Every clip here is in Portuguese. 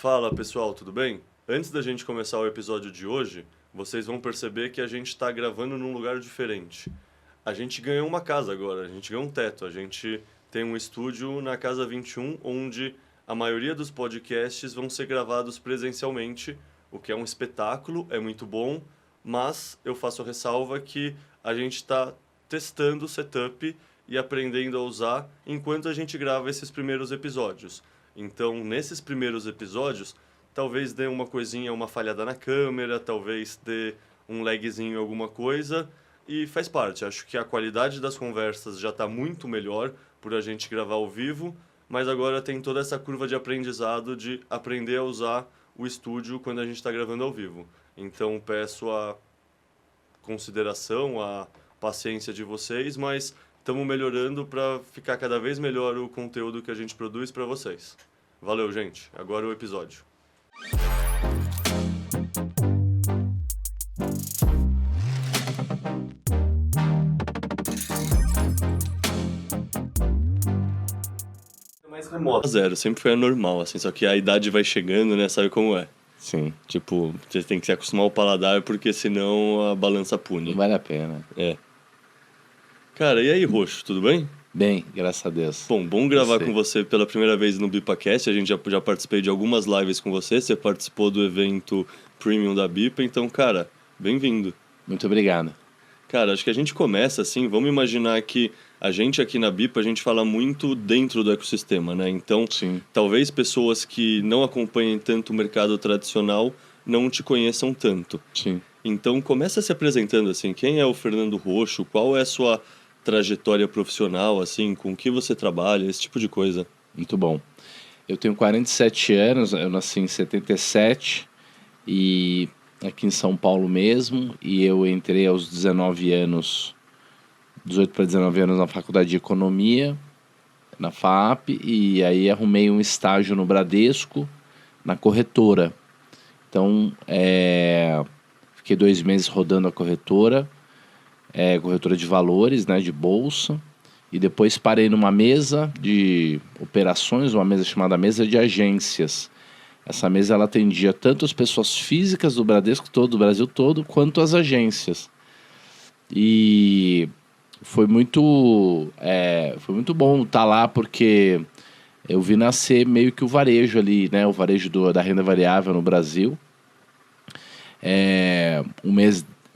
Fala pessoal, tudo bem? Antes da gente começar o episódio de hoje, vocês vão perceber que a gente está gravando num lugar diferente. A gente ganhou uma casa agora, a gente ganhou um teto, a gente tem um estúdio na Casa 21, onde a maioria dos podcasts vão ser gravados presencialmente, o que é um espetáculo, é muito bom, mas eu faço a ressalva que a gente está testando o setup e aprendendo a usar enquanto a gente grava esses primeiros episódios. Então, nesses primeiros episódios, talvez dê uma coisinha, uma falhada na câmera, talvez dê um lagzinho em alguma coisa, e faz parte. Acho que a qualidade das conversas já está muito melhor por a gente gravar ao vivo, mas agora tem toda essa curva de aprendizado de aprender a usar o estúdio quando a gente está gravando ao vivo. Então, peço a consideração, a paciência de vocês, mas estamos melhorando para ficar cada vez melhor o conteúdo que a gente produz para vocês. Valeu, gente. Agora o episódio. Mais remoto. Zero, sempre foi anormal, assim, só que a idade vai chegando, né? Sabe como é? Sim. Tipo, você tem que se acostumar ao paladar, porque senão a balança pune. Não vale a pena. É. Cara, e aí, Roxo, tudo bem? Bem, graças a Deus. Bom gravar com você pela primeira vez no BipaCast. A gente já participei de algumas lives com você. Você participou do evento Premium da Bipa. Então, cara, bem-vindo. Muito obrigado. Cara, acho que a gente começa assim, vamos imaginar que a gente aqui na Bipa, a gente fala muito dentro do ecossistema, né? Então, Sim. Talvez pessoas que não acompanhem tanto o mercado tradicional não te conheçam tanto. Sim. Então, começa se apresentando assim, quem é o Fernando Roxo? Qual é a sua trajetória profissional, assim, com que você trabalha, esse tipo de coisa? Muito bom. Eu tenho 47 anos, eu nasci em 77 e aqui em São Paulo mesmo, e eu entrei aos 19 anos, 18 para 19 anos na faculdade de Economia, na FAP, e aí arrumei um estágio no Bradesco, na corretora. Então, fiquei 2 meses rodando a corretora de valores, né, de bolsa, e depois parei numa mesa de operações, uma mesa chamada mesa de agências. Essa mesa ela atendia tanto as pessoas físicas do Bradesco todo, do Brasil todo, quanto as agências. E foi muito bom estar lá, porque eu vi nascer meio que o varejo ali, né, o varejo da renda variável no Brasil.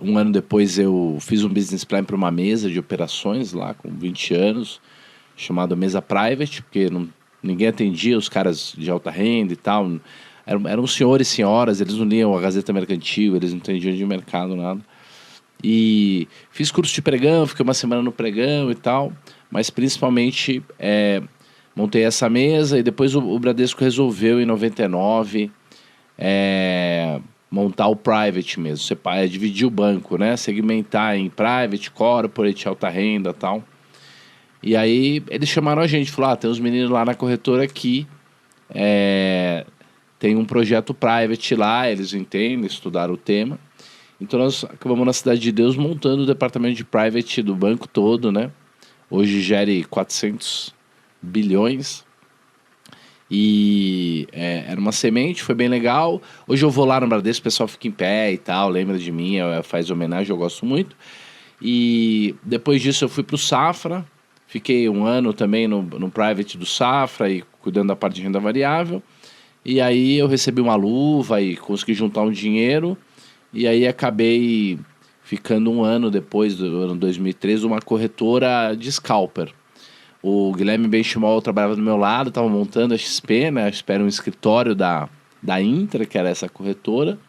Um ano depois eu fiz um business plan para uma mesa de operações lá com 20 anos, chamada Mesa Private, porque ninguém atendia os caras de alta renda e tal. Eram senhores e senhoras, eles não liam a Gazeta Mercantil, eles não entendiam de mercado, nada. E fiz curso de pregão, fiquei uma semana no pregão e tal, mas principalmente montei essa mesa e depois o Bradesco resolveu em 99 montar o private mesmo, dividir o banco, né? Segmentar em private, corporate, alta renda e tal. E aí eles chamaram a gente, falaram, tem uns meninos lá na corretora que tem um projeto private lá, eles entendem, estudaram o tema. Então nós acabamos na Cidade de Deus montando o departamento de private do banco todo, né? Hoje gere 400 bilhões. E era uma semente, foi bem legal. Hoje eu vou lá no Bradesco, o pessoal fica em pé e tal, lembra de mim, faz homenagem, eu gosto muito. E depois disso eu fui pro Safra, fiquei 1 ano também no private do Safra e cuidando da parte de renda variável. E aí eu recebi uma luva e consegui juntar um dinheiro. E aí acabei ficando 1 ano depois, do ano 2013, uma corretora de scalper. O Guilherme Benchimol trabalhava do meu lado, estava montando a XP, né? A XP era um escritório da Intra, que era essa corretora.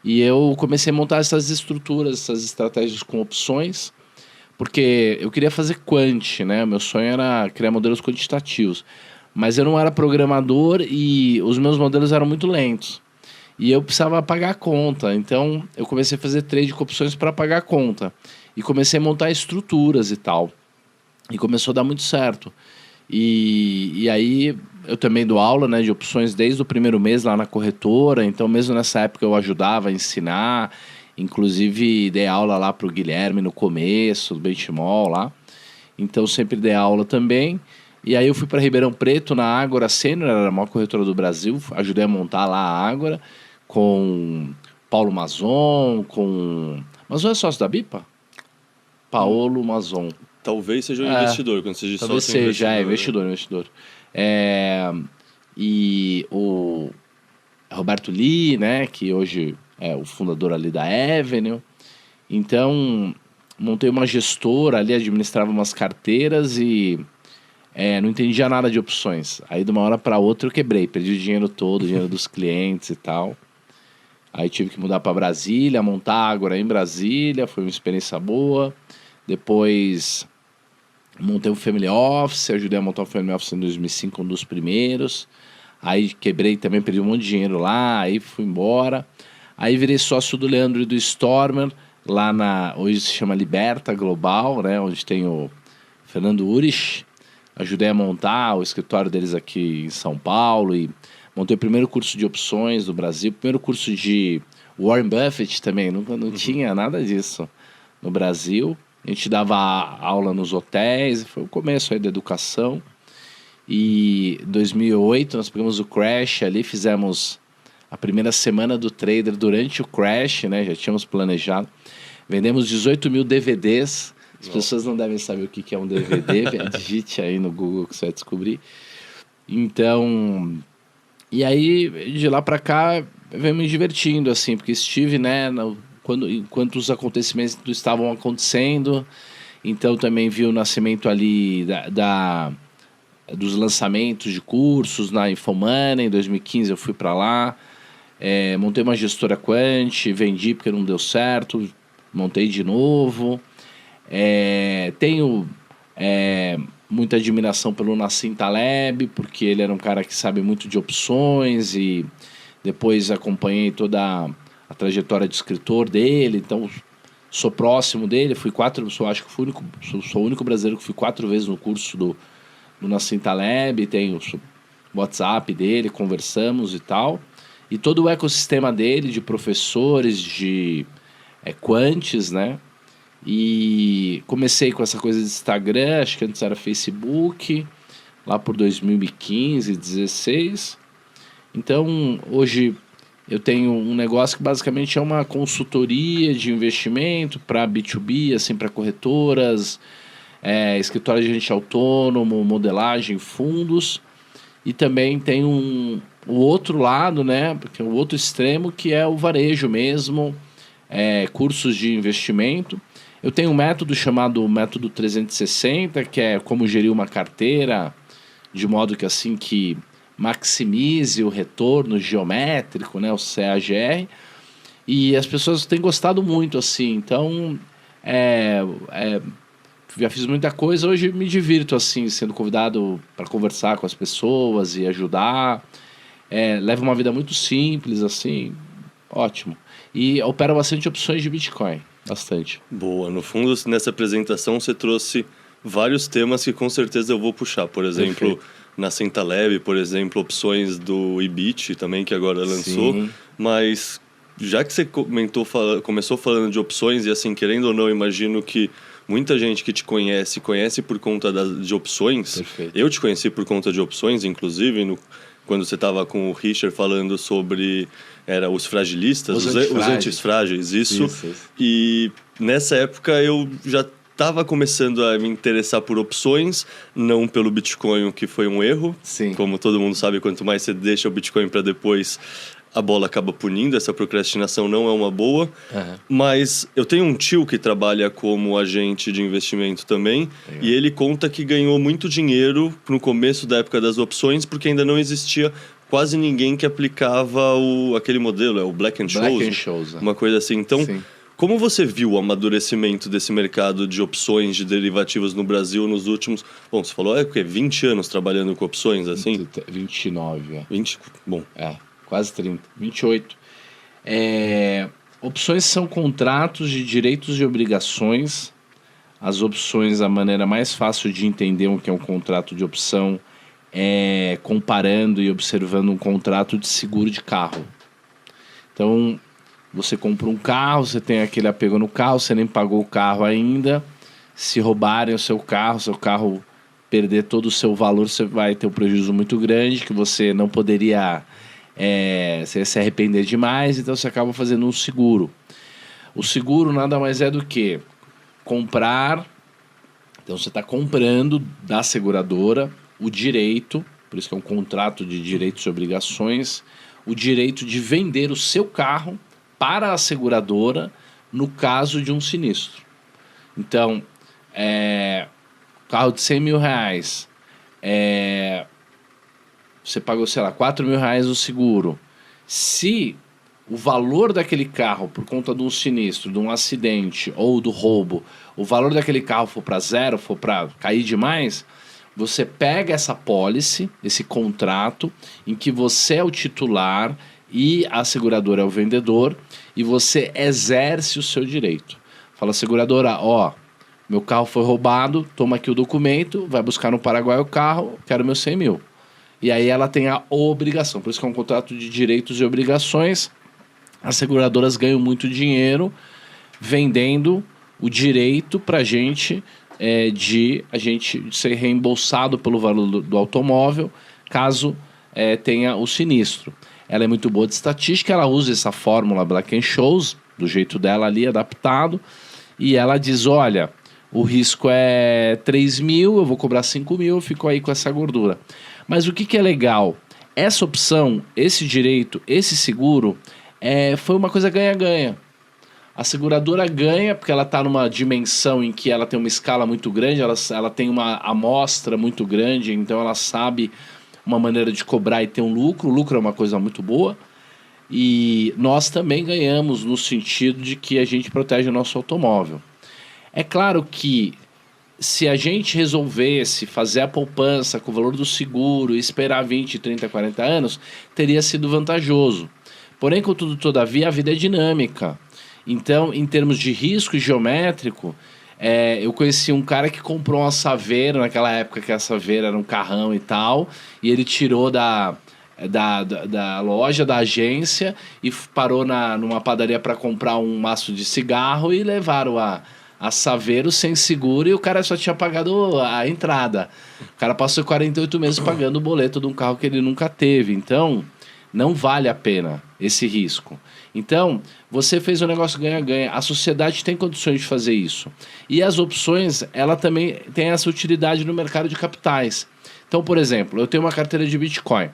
E eu comecei a montar essas estruturas, essas estratégias com opções, porque eu queria fazer quant, né? Meu sonho era criar modelos quantitativos. Mas eu não era programador e os meus modelos eram muito lentos. E eu precisava pagar a conta. Então, eu comecei a fazer trade com opções para pagar a conta. E comecei a montar estruturas e tal. E começou a dar muito certo. E aí eu também dou aula, né, de opções desde o primeiro mês lá na corretora. Então, mesmo nessa época, eu ajudava a ensinar. Inclusive, dei aula lá para o Guilherme no começo, do Benchimol lá. Então, sempre dei aula também. E aí eu fui para Ribeirão Preto, na Ágora Sênior, era a maior corretora do Brasil, ajudei a montar lá a Ágora, com Paulo Mazon, com... Mazon é sócio da Bipa? Paulo Mazon. Talvez seja um investidor, quando você diz talvez sócio seja, investidor. investidor. E o Roberto Lee, né, que hoje é o fundador ali da Avenue. Então, montei uma gestora ali, administrava umas carteiras e não entendia nada de opções. Aí, de uma hora para outra, eu quebrei. Perdi o dinheiro todo, o dinheiro dos clientes e tal. Aí, tive que mudar para Brasília, montar a Ágora em Brasília. Foi uma experiência boa. Depois, montei um Family Office. Ajudei a montar um Family Office em 2005, um dos primeiros. Aí, quebrei também, perdi um monte de dinheiro lá. Aí, fui embora. Aí, virei sócio do Leandro e do Stormer. Lá hoje se chama Liberta Global, né? Onde tem o Fernando Urich. Ajudei a montar o escritório deles aqui em São Paulo e montei o primeiro curso de opções do Brasil, primeiro curso de Warren Buffett também, não tinha nada disso no Brasil. A gente dava aula nos hotéis, foi o começo aí da educação. E em 2008 nós pegamos o crash ali, fizemos a primeira semana do trader durante o crash, né? Já tínhamos planejado. Vendemos 18 mil DVDs. As pessoas não devem saber o que é um DVD. Digite aí no Google que você vai descobrir. Então, e aí de lá para cá venho me divertindo, assim, porque estive, né, enquanto os acontecimentos estavam acontecendo. Então também vi o nascimento ali dos lançamentos de cursos na Infomoney. Em 2015 eu fui para lá. Montei uma gestora Quant, vendi porque não deu certo, montei de novo. Tenho muita admiração pelo Nassim Taleb, porque ele era um cara que sabe muito de opções e depois acompanhei toda a trajetória de escritor dele, então sou próximo dele, acho que sou o único brasileiro que fui 4 vezes no curso do Nassim Taleb, tenho o WhatsApp dele, conversamos e tal, e todo o ecossistema dele de professores, de quants, né? E comecei com essa coisa de Instagram, acho que antes era Facebook, lá por 2015, 2016. Então, hoje eu tenho um negócio que basicamente é uma consultoria de investimento para B2B, assim, para corretoras, escritório de agente autônomo, modelagem, fundos. E também tem o outro lado, né, porque o outro extremo, que é o varejo mesmo, cursos de investimento. Eu tenho um método chamado método 360, que é como gerir uma carteira de modo que assim que maximize o retorno geométrico, né, o CAGR. E as pessoas têm gostado muito, assim. Então, já fiz muita coisa. Hoje me divirto, assim, sendo convidado para conversar com as pessoas e ajudar. Levo uma vida muito simples, assim. Ótimo. E opero bastante opções de Bitcoin. Bastante. Boa. No fundo, nessa apresentação, você trouxe vários temas que com certeza eu vou puxar. Por exemplo, na Centalab, por exemplo, opções do Ibit também, que agora lançou. Sim. Mas já que você começou falando de opções, e assim, querendo ou não, imagino que muita gente que te conhece por conta de opções. Perfeito. Eu te conheci por conta de opções, inclusive, quando você estava com o Richard falando sobre os fragilistas, os antifrágeis, isso. E nessa época eu já estava começando a me interessar por opções, não pelo Bitcoin, que foi um erro. Sim. Como todo mundo sabe, quanto mais você deixa o Bitcoin para depois, a bola acaba punindo. Essa procrastinação não é uma boa. Uhum. Mas eu tenho um tio que trabalha como agente de investimento também. Legal. E ele conta que ganhou muito dinheiro no começo da época das opções, porque ainda não existia quase ninguém que aplicava aquele modelo, o Black and Scholes, uma coisa assim. Então, sim. Como você viu o amadurecimento desse mercado de opções, de derivativos no Brasil nos últimos... Bom, você falou, 20 anos trabalhando com opções, assim? 29, 20, bom. Quase 30. 28. Opções são contratos de direitos e obrigações. As opções, a maneira mais fácil de entender o que é um contrato de opção é comparando e observando um contrato de seguro de carro. Então, você compra um carro, você tem aquele apego no carro, você nem pagou o carro ainda. Se roubarem o seu carro perder todo o seu valor, você vai ter um prejuízo muito grande, que você não poderia você se arrepender demais, então você acaba fazendo um seguro. O seguro nada mais é do que comprar, então você está comprando da seguradora o direito, por isso que é um contrato de direitos e obrigações, o direito de vender o seu carro para a seguradora no caso de um sinistro. Então, carro de 100 mil reais, você pagou, sei lá, 4 mil reais o seguro. Se o valor daquele carro, por conta de um sinistro, de um acidente ou do roubo, o valor daquele carro for para zero, for para cair demais, você pega essa pólice, esse contrato, em que você é o titular e a seguradora é o vendedor, e você exerce o seu direito. Fala, seguradora, meu carro foi roubado, toma aqui o documento, vai buscar no Paraguai o carro, quero meus 100 mil. E aí ela tem a obrigação, por isso que é um contrato de direitos e obrigações. As seguradoras ganham muito dinheiro vendendo o direito para a gente de ser reembolsado pelo valor do automóvel, caso tenha o sinistro. Ela é muito boa de estatística, ela usa essa fórmula Black-Scholes, do jeito dela ali, adaptado, e ela diz, olha, o risco é 3 mil, eu vou cobrar 5 mil, eu fico aí com essa gordura. Mas o que é legal? Essa opção, esse direito, esse seguro, foi uma coisa ganha-ganha. A seguradora ganha porque ela está numa dimensão em que ela tem uma escala muito grande, ela tem uma amostra muito grande, então ela sabe uma maneira de cobrar e ter um lucro. O lucro é uma coisa muito boa. E nós também ganhamos no sentido de que a gente protege o nosso automóvel. É claro que se a gente resolvesse fazer a poupança com o valor do seguro e esperar 20, 30, 40 anos, teria sido vantajoso. Porém, contudo, todavia, a vida é dinâmica. Então, em termos de risco geométrico, eu conheci um cara que comprou uma Saveiro, naquela época que a Saveiro era um carrão e tal, e ele tirou da loja, da agência, e parou numa padaria para comprar um maço de cigarro e levaram a Saveiro sem seguro, e o cara só tinha pagado a entrada. O cara passou 48 meses pagando o boleto de um carro que ele nunca teve. Então, não vale a pena esse risco. Então, você fez um negócio ganha-ganha. A sociedade tem condições de fazer isso. E as opções, ela também tem essa utilidade no mercado de capitais. Então, por exemplo, eu tenho uma carteira de Bitcoin.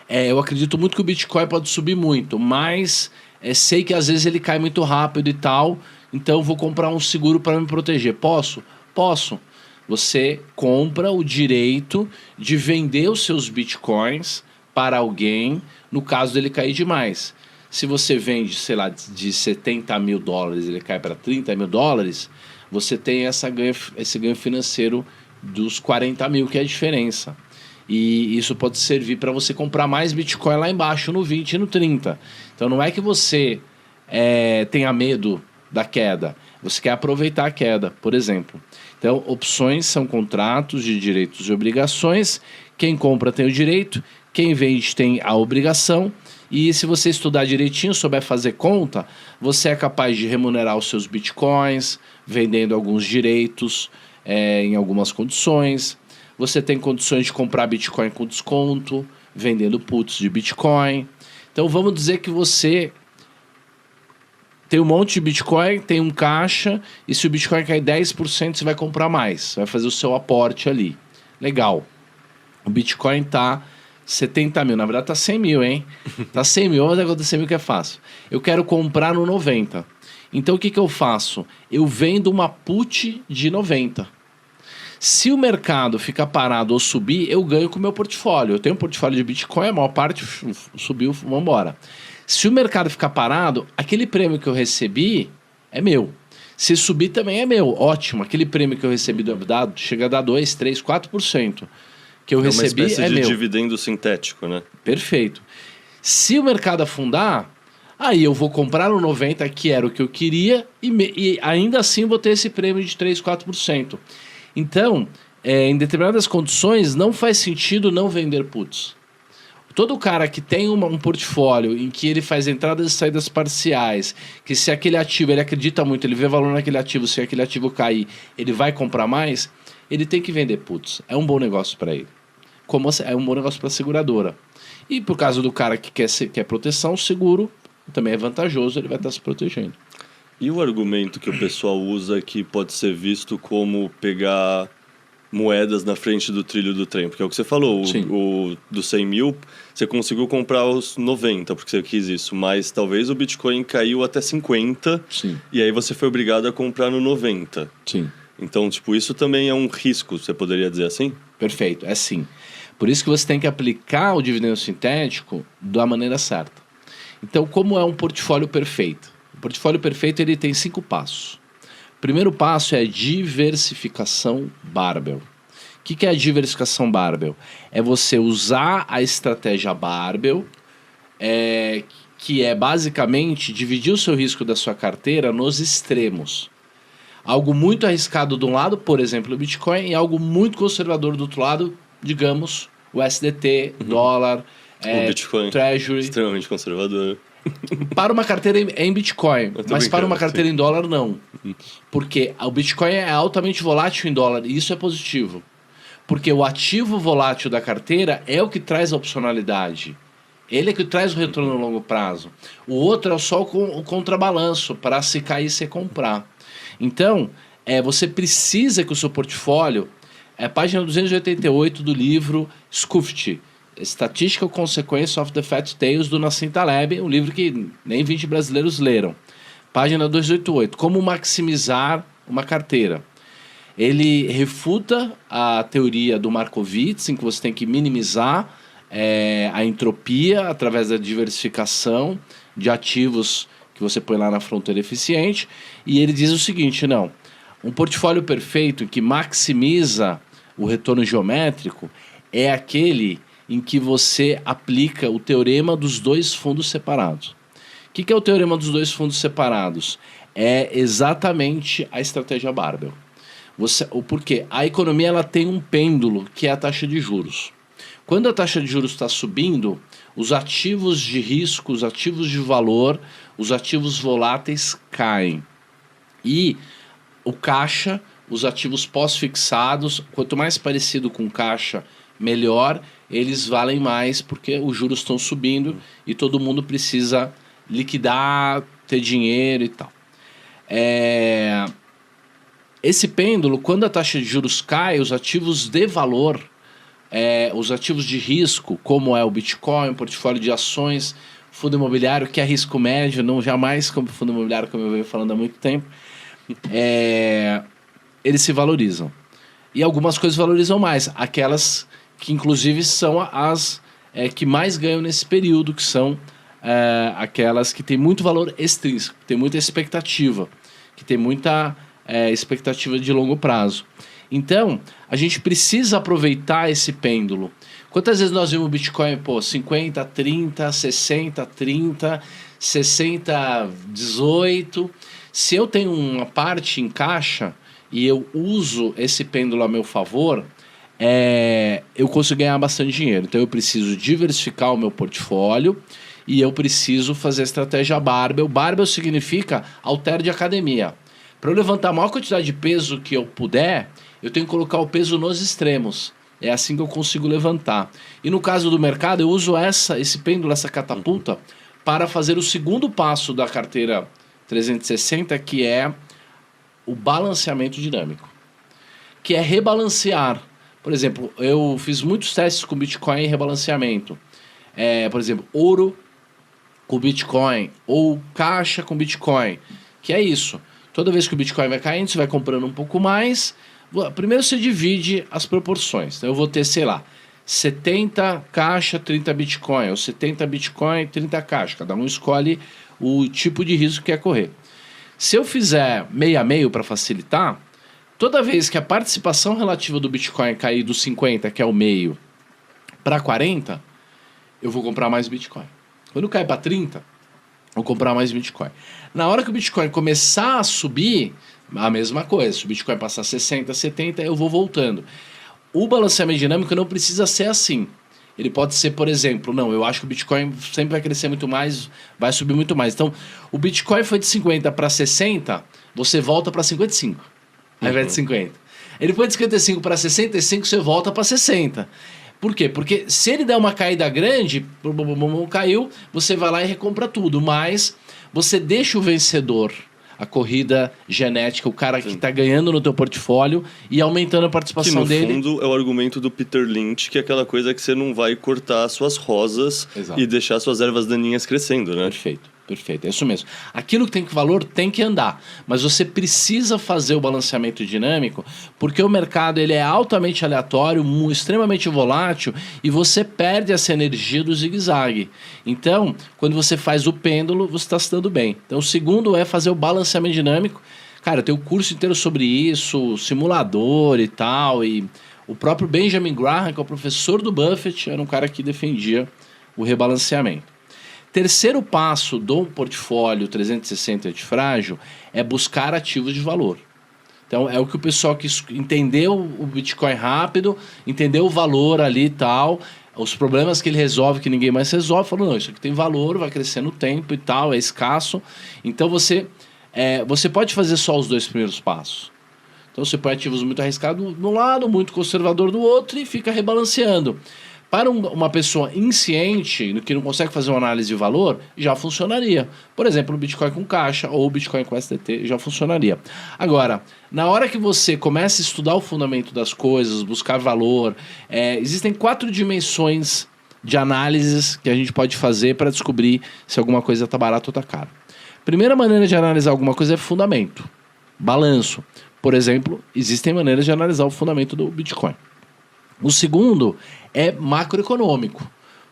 Eu acredito muito que o Bitcoin pode subir muito, mas sei que às vezes ele cai muito rápido e tal, então vou comprar um seguro para me proteger. Posso? Posso. Você compra o direito de vender os seus Bitcoins para alguém no caso dele cair demais. Se você vende, sei lá, de 70 mil dólares, ele cai para 30 mil dólares, você tem esse ganho financeiro dos 40 mil, que é a diferença. E isso pode servir para você comprar mais Bitcoin lá embaixo, no 20 e no 30. Então não é que você tenha medo da queda, você quer aproveitar a queda, por exemplo. Então, opções são contratos de direitos e obrigações. Quem compra tem o direito, quem vende tem a obrigação. E se você estudar direitinho, souber fazer conta, você é capaz de remunerar os seus Bitcoins, vendendo alguns direitos em algumas condições. Você tem condições de comprar Bitcoin com desconto, vendendo puts de Bitcoin. Então vamos dizer que você tem um monte de Bitcoin, tem um caixa, e se o Bitcoin cair 10%, você vai comprar mais. Você vai fazer o seu aporte ali. Legal. O Bitcoin tá 70 mil, na verdade tá 100 mil, hein? Tá 100 mil, mas agora 100 mil que é fácil. Eu quero comprar no 90. Então o que eu faço? Eu vendo uma put de 90. Se o mercado ficar parado ou subir, eu ganho com o meu portfólio. Eu tenho um portfólio de Bitcoin, a maior parte subiu, vamos embora. Se o mercado ficar parado, aquele prêmio que eu recebi é meu. Se subir também é meu, ótimo. Aquele prêmio que eu recebi chega a dar 2, 3, 4%. Que eu recebi uma espécie é de meu. Dividendo sintético, né? Perfeito. Se o mercado afundar, aí eu vou comprar no 90, que era o que eu queria, e ainda assim vou ter esse prêmio de 3, 4%. Então, em determinadas condições, não faz sentido não vender puts. Todo cara que tem um portfólio em que ele faz entradas e saídas parciais, que se aquele ativo, ele acredita muito, ele vê valor naquele ativo, se aquele ativo cair, ele vai comprar mais, ele tem que vender puts. É um bom negócio para ele. Como é um bom negócio para a seguradora. E por caso do cara que quer proteção, o seguro também é vantajoso, ele vai estar se protegendo. E o argumento que o pessoal usa que pode ser visto como pegar moedas na frente do trilho do trem? Porque é o que você falou, o dos 100 mil, você conseguiu comprar os 90 porque você quis isso, mas talvez o Bitcoin caiu até 50 e aí você foi obrigado a comprar no 90. Sim. Então, tipo, isso também é um risco, você poderia dizer assim? Perfeito, é sim. Por isso que você tem que aplicar o dividendo sintético da maneira certa. Então, como é um portfólio perfeito? O portfólio perfeito ele tem 5 passos. O primeiro passo é a diversificação barbell. O que é a diversificação barbell? É você usar a estratégia barbell, que é basicamente dividir o seu risco da sua carteira nos extremos. Algo muito arriscado de um lado, por exemplo, o Bitcoin, e algo muito conservador do outro lado, digamos, o SDT, dólar, o Bitcoin, Treasury. Extremamente conservador. Para uma carteira em Bitcoin, mas para uma carteira em dólar, não. Porque o Bitcoin é altamente volátil em dólar, e isso é positivo. Porque o ativo volátil da carteira é o que traz a opcionalidade. Ele é que traz o retorno a longo prazo. O outro é só o contrabalanço, para se cair, você comprar. Então, você precisa que o seu portfólio... página 288 do livro Scuffed, Statistical Consequence of the Fat Tails, do Nassim Taleb, um livro que nem 20 brasileiros leram. Página 288, como maximizar uma carteira. Ele refuta a teoria do Markowitz, em que você tem que minimizar a entropia através da diversificação de ativos que você põe lá na fronteira eficiente. E ele diz o seguinte, não, um portfólio perfeito que maximiza o retorno geométrico é aquele em que você aplica o teorema dos 2 fundos separados. O que é o teorema dos 2 fundos separados? É exatamente a estratégia barbell. Porque a economia ela tem um pêndulo, que é a taxa de juros. Quando a taxa de juros está subindo, os ativos de risco, os ativos de valor, os ativos voláteis caem. E o caixa, os ativos pós-fixados, quanto mais parecido com caixa, melhor, eles valem mais porque os juros estão subindo e todo mundo precisa liquidar, ter dinheiro e tal. Esse pêndulo, quando a taxa de juros cai, os ativos de valor, os ativos de risco, como é o Bitcoin, o portfólio de ações, fundo imobiliário, que é risco médio, não jamais como fundo imobiliário, como eu venho falando há muito tempo, eles se valorizam. E algumas coisas valorizam mais. Aquelas que, inclusive, são as que mais ganham nesse período, que são aquelas que têm muito valor extrínseco, que têm muita expectativa, que têm muita expectativa de longo prazo. Então, a gente precisa aproveitar esse pêndulo. Quantas vezes nós vimos o Bitcoin, 50, 30, 60, 30, 60, 18... Se eu tenho uma parte em caixa e eu uso esse pêndulo a meu favor, eu consigo ganhar bastante dinheiro. Então eu preciso diversificar o meu portfólio e eu preciso fazer a estratégia barbell. Barbell significa halter de academia. Para eu levantar a maior quantidade de peso que eu puder, eu tenho que colocar o peso nos extremos. É assim que eu consigo levantar. E no caso do mercado, eu uso esse pêndulo, essa catapulta, para fazer o segundo passo da carteira 360, que é o balanceamento dinâmico, que é rebalancear. Por exemplo, eu fiz muitos testes com Bitcoin em rebalanceamento. Por exemplo, ouro com Bitcoin ou caixa com Bitcoin, que é isso. Toda vez que o Bitcoin vai caindo, você vai comprando um pouco mais. Primeiro você divide as proporções. Então eu vou ter, sei lá, 70 caixa, 30 Bitcoin, ou 70 Bitcoin, 30 caixa. Cada um escolhe o tipo de risco que quer correr. Se eu fizer meio a meio para facilitar, toda vez que a participação relativa do Bitcoin cair dos 50, que é o meio, para 40, eu vou comprar mais Bitcoin. Quando cai para 30, eu vou comprar mais Bitcoin. Na hora que o Bitcoin começar a subir, a mesma coisa. Se o Bitcoin passar 60, 70, eu vou voltando. O balanceamento dinâmico não precisa ser assim. Ele pode ser, por exemplo, não, eu acho que o Bitcoin sempre vai crescer muito mais, vai subir muito mais. Então, o Bitcoin foi de 50 para 60, você volta para 55, ao invés de 50. Ele foi de 55 para 65, você volta para 60. Por quê? Porque se ele der uma caída grande, caiu, você vai lá e recompra tudo. Mas você deixa o vencedor, a corrida genética, o cara que está ganhando no teu portfólio e aumentando a participação dele. Que no fundo é o argumento do Peter Lynch, que é aquela coisa que você não vai cortar suas rosas e deixar suas ervas daninhas crescendo, né? Perfeito. Perfeito, é isso mesmo. Aquilo que tem valor tem que andar, mas você precisa fazer o balanceamento dinâmico porque o mercado ele é altamente aleatório, extremamente volátil e você perde essa energia do zigue-zague. Então, quando você faz o pêndulo, você está se dando bem. Então, o segundo é fazer o balanceamento dinâmico. Cara, tem um curso inteiro sobre isso, simulador e tal, e o próprio Benjamin Graham, que é o professor do Buffett, era um cara que defendia o rebalanceamento. Terceiro passo do portfólio 360 antifrágil é buscar ativos de valor. Então, é o que o pessoal que entendeu o Bitcoin rápido, entendeu o valor ali e tal, os problemas que ele resolve que ninguém mais resolve, falou, não, isso aqui tem valor, vai crescer no tempo e tal, é escasso. Então, você pode fazer só os 2 primeiros passos. Então, você põe ativos muito arriscados de um lado, muito conservador do outro e fica rebalanceando. Para uma pessoa insciente, que não consegue fazer uma análise de valor, já funcionaria. Por exemplo, o Bitcoin com caixa ou o Bitcoin com STT já funcionaria. Agora, na hora que você começa a estudar o fundamento das coisas, buscar valor, existem 4 dimensões de análises que a gente pode fazer para descobrir se alguma coisa está barata ou está cara. Primeira maneira de analisar alguma coisa é fundamento, balanço. Por exemplo, existem maneiras de analisar o fundamento do Bitcoin. O segundo é macroeconômico.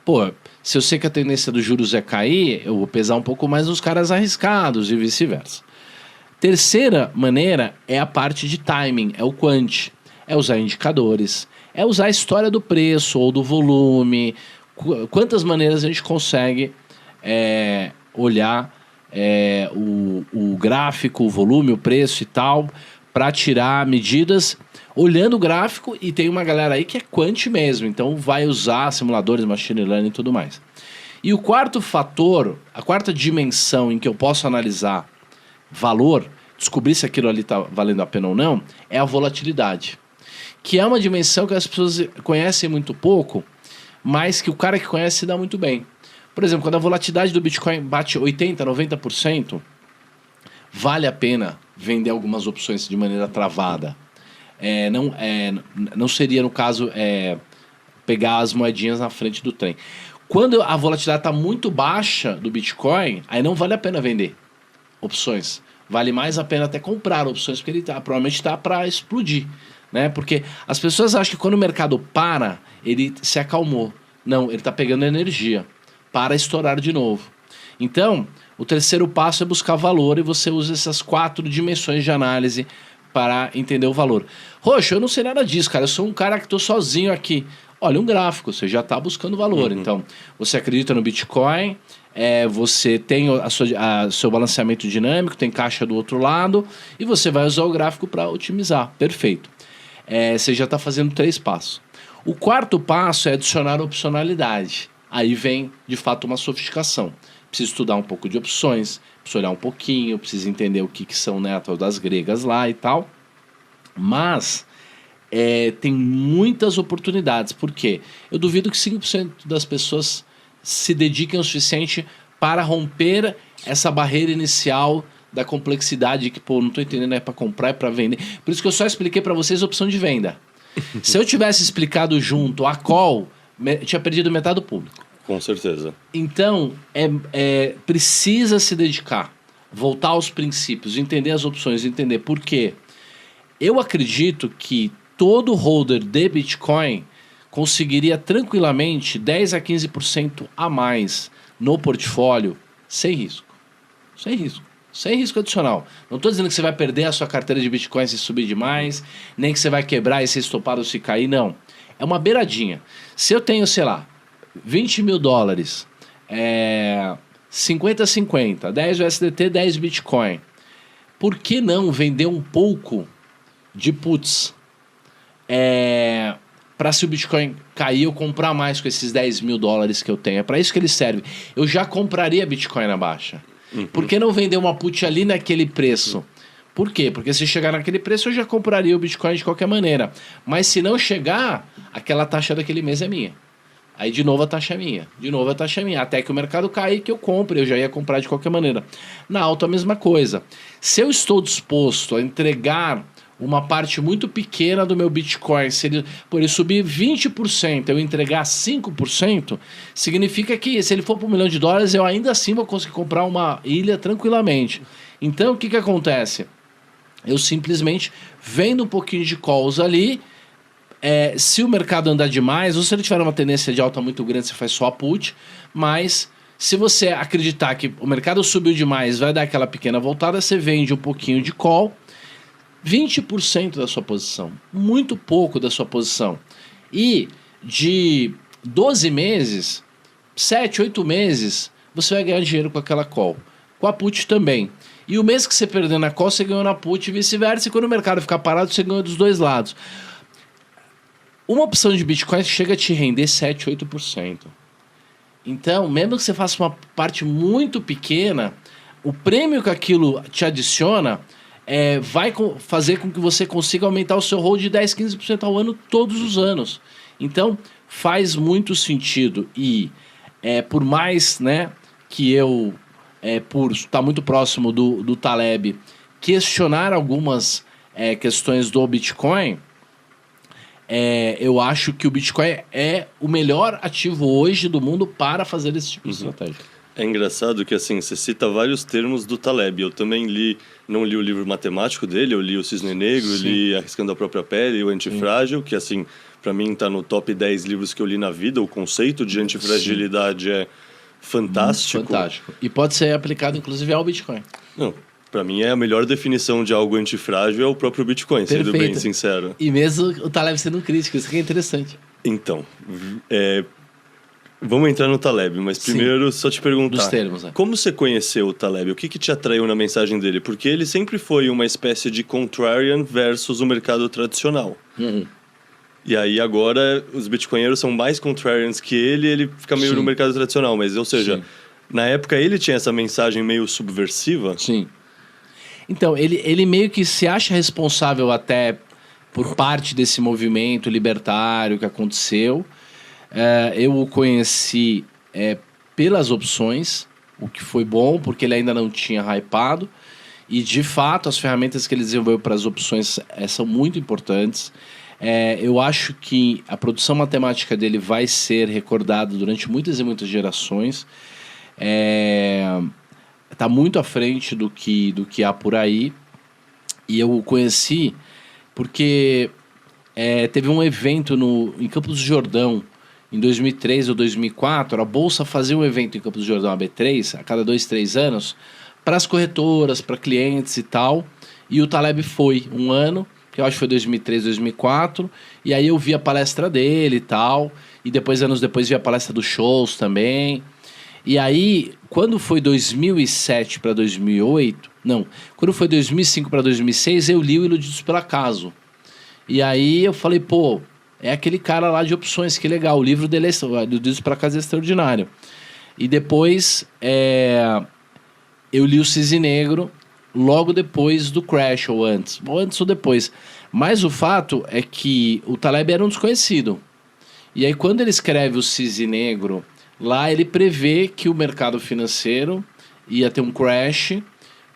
Pô, se eu sei que a tendência dos juros é cair, eu vou pesar um pouco mais nos caras arriscados e vice-versa. Terceira maneira é a parte de timing, é o quant. É usar indicadores, é usar a história do preço ou do volume. Quantas maneiras a gente consegue olhar o gráfico, o volume, o preço e tal, para tirar medidas olhando o gráfico, e tem uma galera aí que é quant mesmo, então vai usar simuladores, machine learning e tudo mais. E o quarto fator, a quarta dimensão em que eu posso analisar valor, descobrir se aquilo ali está valendo a pena ou não, é a volatilidade. Que é uma dimensão que as pessoas conhecem muito pouco, mas que o cara que conhece se dá muito bem. Por exemplo, quando a volatilidade do Bitcoin bate 80%, 90%, vale a pena vender algumas opções de maneira travada. Não seria, no caso, pegar as moedinhas na frente do trem. Quando a volatilidade está muito baixa do Bitcoin, aí não vale a pena vender opções. Vale mais a pena até comprar opções, porque ele provavelmente está para explodir. Né? Porque as pessoas acham que quando o mercado para, ele se acalmou. Não, ele está pegando energia para estourar de novo. Então, o terceiro passo é buscar valor, e você usa essas 4 dimensões de análise para entender o valor. Roxo, eu não sei nada disso, cara. Eu sou um cara que estou sozinho aqui. Olha, um gráfico, você já está buscando valor. Então, você acredita no Bitcoin, você tem seu balanceamento dinâmico, tem caixa do outro lado, e você vai usar o gráfico para otimizar. Perfeito. Você já está fazendo 3 passos. O quarto passo é adicionar opcionalidade. Aí vem, de fato, uma sofisticação. Precisa estudar um pouco de opções, precisa olhar um pouquinho, precisa entender o que são, né, das gregas lá e tal. Mas tem muitas oportunidades. Por quê? Eu duvido que 5% das pessoas se dediquem o suficiente para romper essa barreira inicial da complexidade que, pô, não estou entendendo, é para comprar, é para vender. Por isso que eu só expliquei para vocês a opção de venda. Se eu tivesse explicado junto a call, eu tinha perdido metade do público. Com certeza. Então, precisa se dedicar, voltar aos princípios, entender as opções, entender por quê. Eu acredito que todo holder de Bitcoin conseguiria tranquilamente 10 a 15% a mais no portfólio sem risco. Sem risco. Sem risco adicional. Não estou dizendo que você vai perder a sua carteira de Bitcoin se subir demais, nem que você vai quebrar e ser estopado se cair, não. É uma beiradinha. Se eu tenho, sei lá, 20 mil dólares, 50-50, 10 USDT, 10 Bitcoin. Por que não vender um pouco de puts para, se o Bitcoin cair, eu comprar mais com esses 10 mil dólares que eu tenho? É para isso que ele serve. Eu já compraria Bitcoin na baixa. Por que não vender uma put ali naquele preço? Por quê? Porque se chegar naquele preço, eu já compraria o Bitcoin de qualquer maneira. Mas se não chegar, aquela taxa daquele mês é minha. Aí de novo a taxa é minha, de novo a taxa é minha. Até que o mercado cair, que eu compre, eu já ia comprar de qualquer maneira. Na alta a mesma coisa. Se eu estou disposto a entregar uma parte muito pequena do meu Bitcoin, se ele, por ele subir 20%, eu entregar 5%, significa que se ele for para $1 milhão, eu ainda assim vou conseguir comprar uma ilha tranquilamente. Então o que acontece? Eu simplesmente vendo um pouquinho de calls ali. Se o mercado andar demais, ou se ele tiver uma tendência de alta muito grande, você faz só a put. Mas se você acreditar que o mercado subiu demais, vai dar aquela pequena voltada, você vende um pouquinho de call, 20% da sua posição, muito pouco da sua posição. E de 12 meses, 7, 8 meses, você vai ganhar dinheiro com aquela call. Com a put também. E o mês que você perder na call, você ganhou na put e vice-versa. E quando o mercado ficar parado, você ganhou dos dois lados. Uma opção de Bitcoin chega a te render 7, 8%. Então, mesmo que você faça uma parte muito pequena, o prêmio que aquilo te adiciona vai fazer com que você consiga aumentar o seu hold de 10, 15% ao ano todos os anos. Então, faz muito sentido. E por mais que eu, por estar muito próximo do Taleb, questionar algumas questões do Bitcoin, eu acho que o Bitcoin é o melhor ativo hoje do mundo para fazer esse tipo de estratégia. É engraçado que, assim, você cita vários termos do Taleb. Eu também não li o livro matemático dele, eu li o Cisne Negro, eu li Arriscando a Própria Pele, o Antifrágil, que, assim, para mim está no top 10 livros que eu li na vida. O conceito de antifragilidade é fantástico. Fantástico. E pode ser aplicado, inclusive, ao Bitcoin. Não, para mim é a melhor definição de algo antifrágil é o próprio Bitcoin, sendo bem sincero. E mesmo o Taleb sendo crítico, isso que é interessante. Então, vamos entrar no Taleb, mas primeiro só te perguntar. Dos termos, como você conheceu o Taleb? O que te atraiu na mensagem dele? Porque ele sempre foi uma espécie de contrarian versus o mercado tradicional. E aí agora os bitcoinheiros são mais contrarians que ele fica meio no mercado tradicional. Mas, ou seja, na época ele tinha essa mensagem meio subversiva? Sim. Então, ele meio que se acha responsável até por parte desse movimento libertário que aconteceu. Eu o conheci pelas opções, o que foi bom, porque ele ainda não tinha hypado. E, de fato, as ferramentas que ele desenvolveu para as opções são muito importantes. Eu acho que a produção matemática dele vai ser recordada durante muitas e muitas gerações. Está muito à frente do que há por aí. E eu o conheci porque teve um evento em Campos do Jordão, em 2003 ou 2004. A Bolsa fazia um evento em Campos do Jordão, a B3, a cada 2, 3 anos, para as corretoras, para clientes e tal. E o Taleb foi um ano, que eu acho que foi 2003, 2004. E aí eu vi a palestra dele e tal. E depois, anos depois, vi a palestra do Shows também. E aí, quando foi 2007 para 2008... Não, quando foi 2005 para 2006, eu li o Iludidos pelo Acaso. E aí eu falei, pô, é aquele cara lá de opções, que legal. O livro dele, Iludidos pelo Acaso, é extraordinário. E depois, eu li o Cisne Negro logo depois do Crash, ou antes ou depois. Mas o fato é que o Taleb era um desconhecido. E aí, quando ele escreve o Cisne Negro... Lá ele prevê que o mercado financeiro ia ter um crash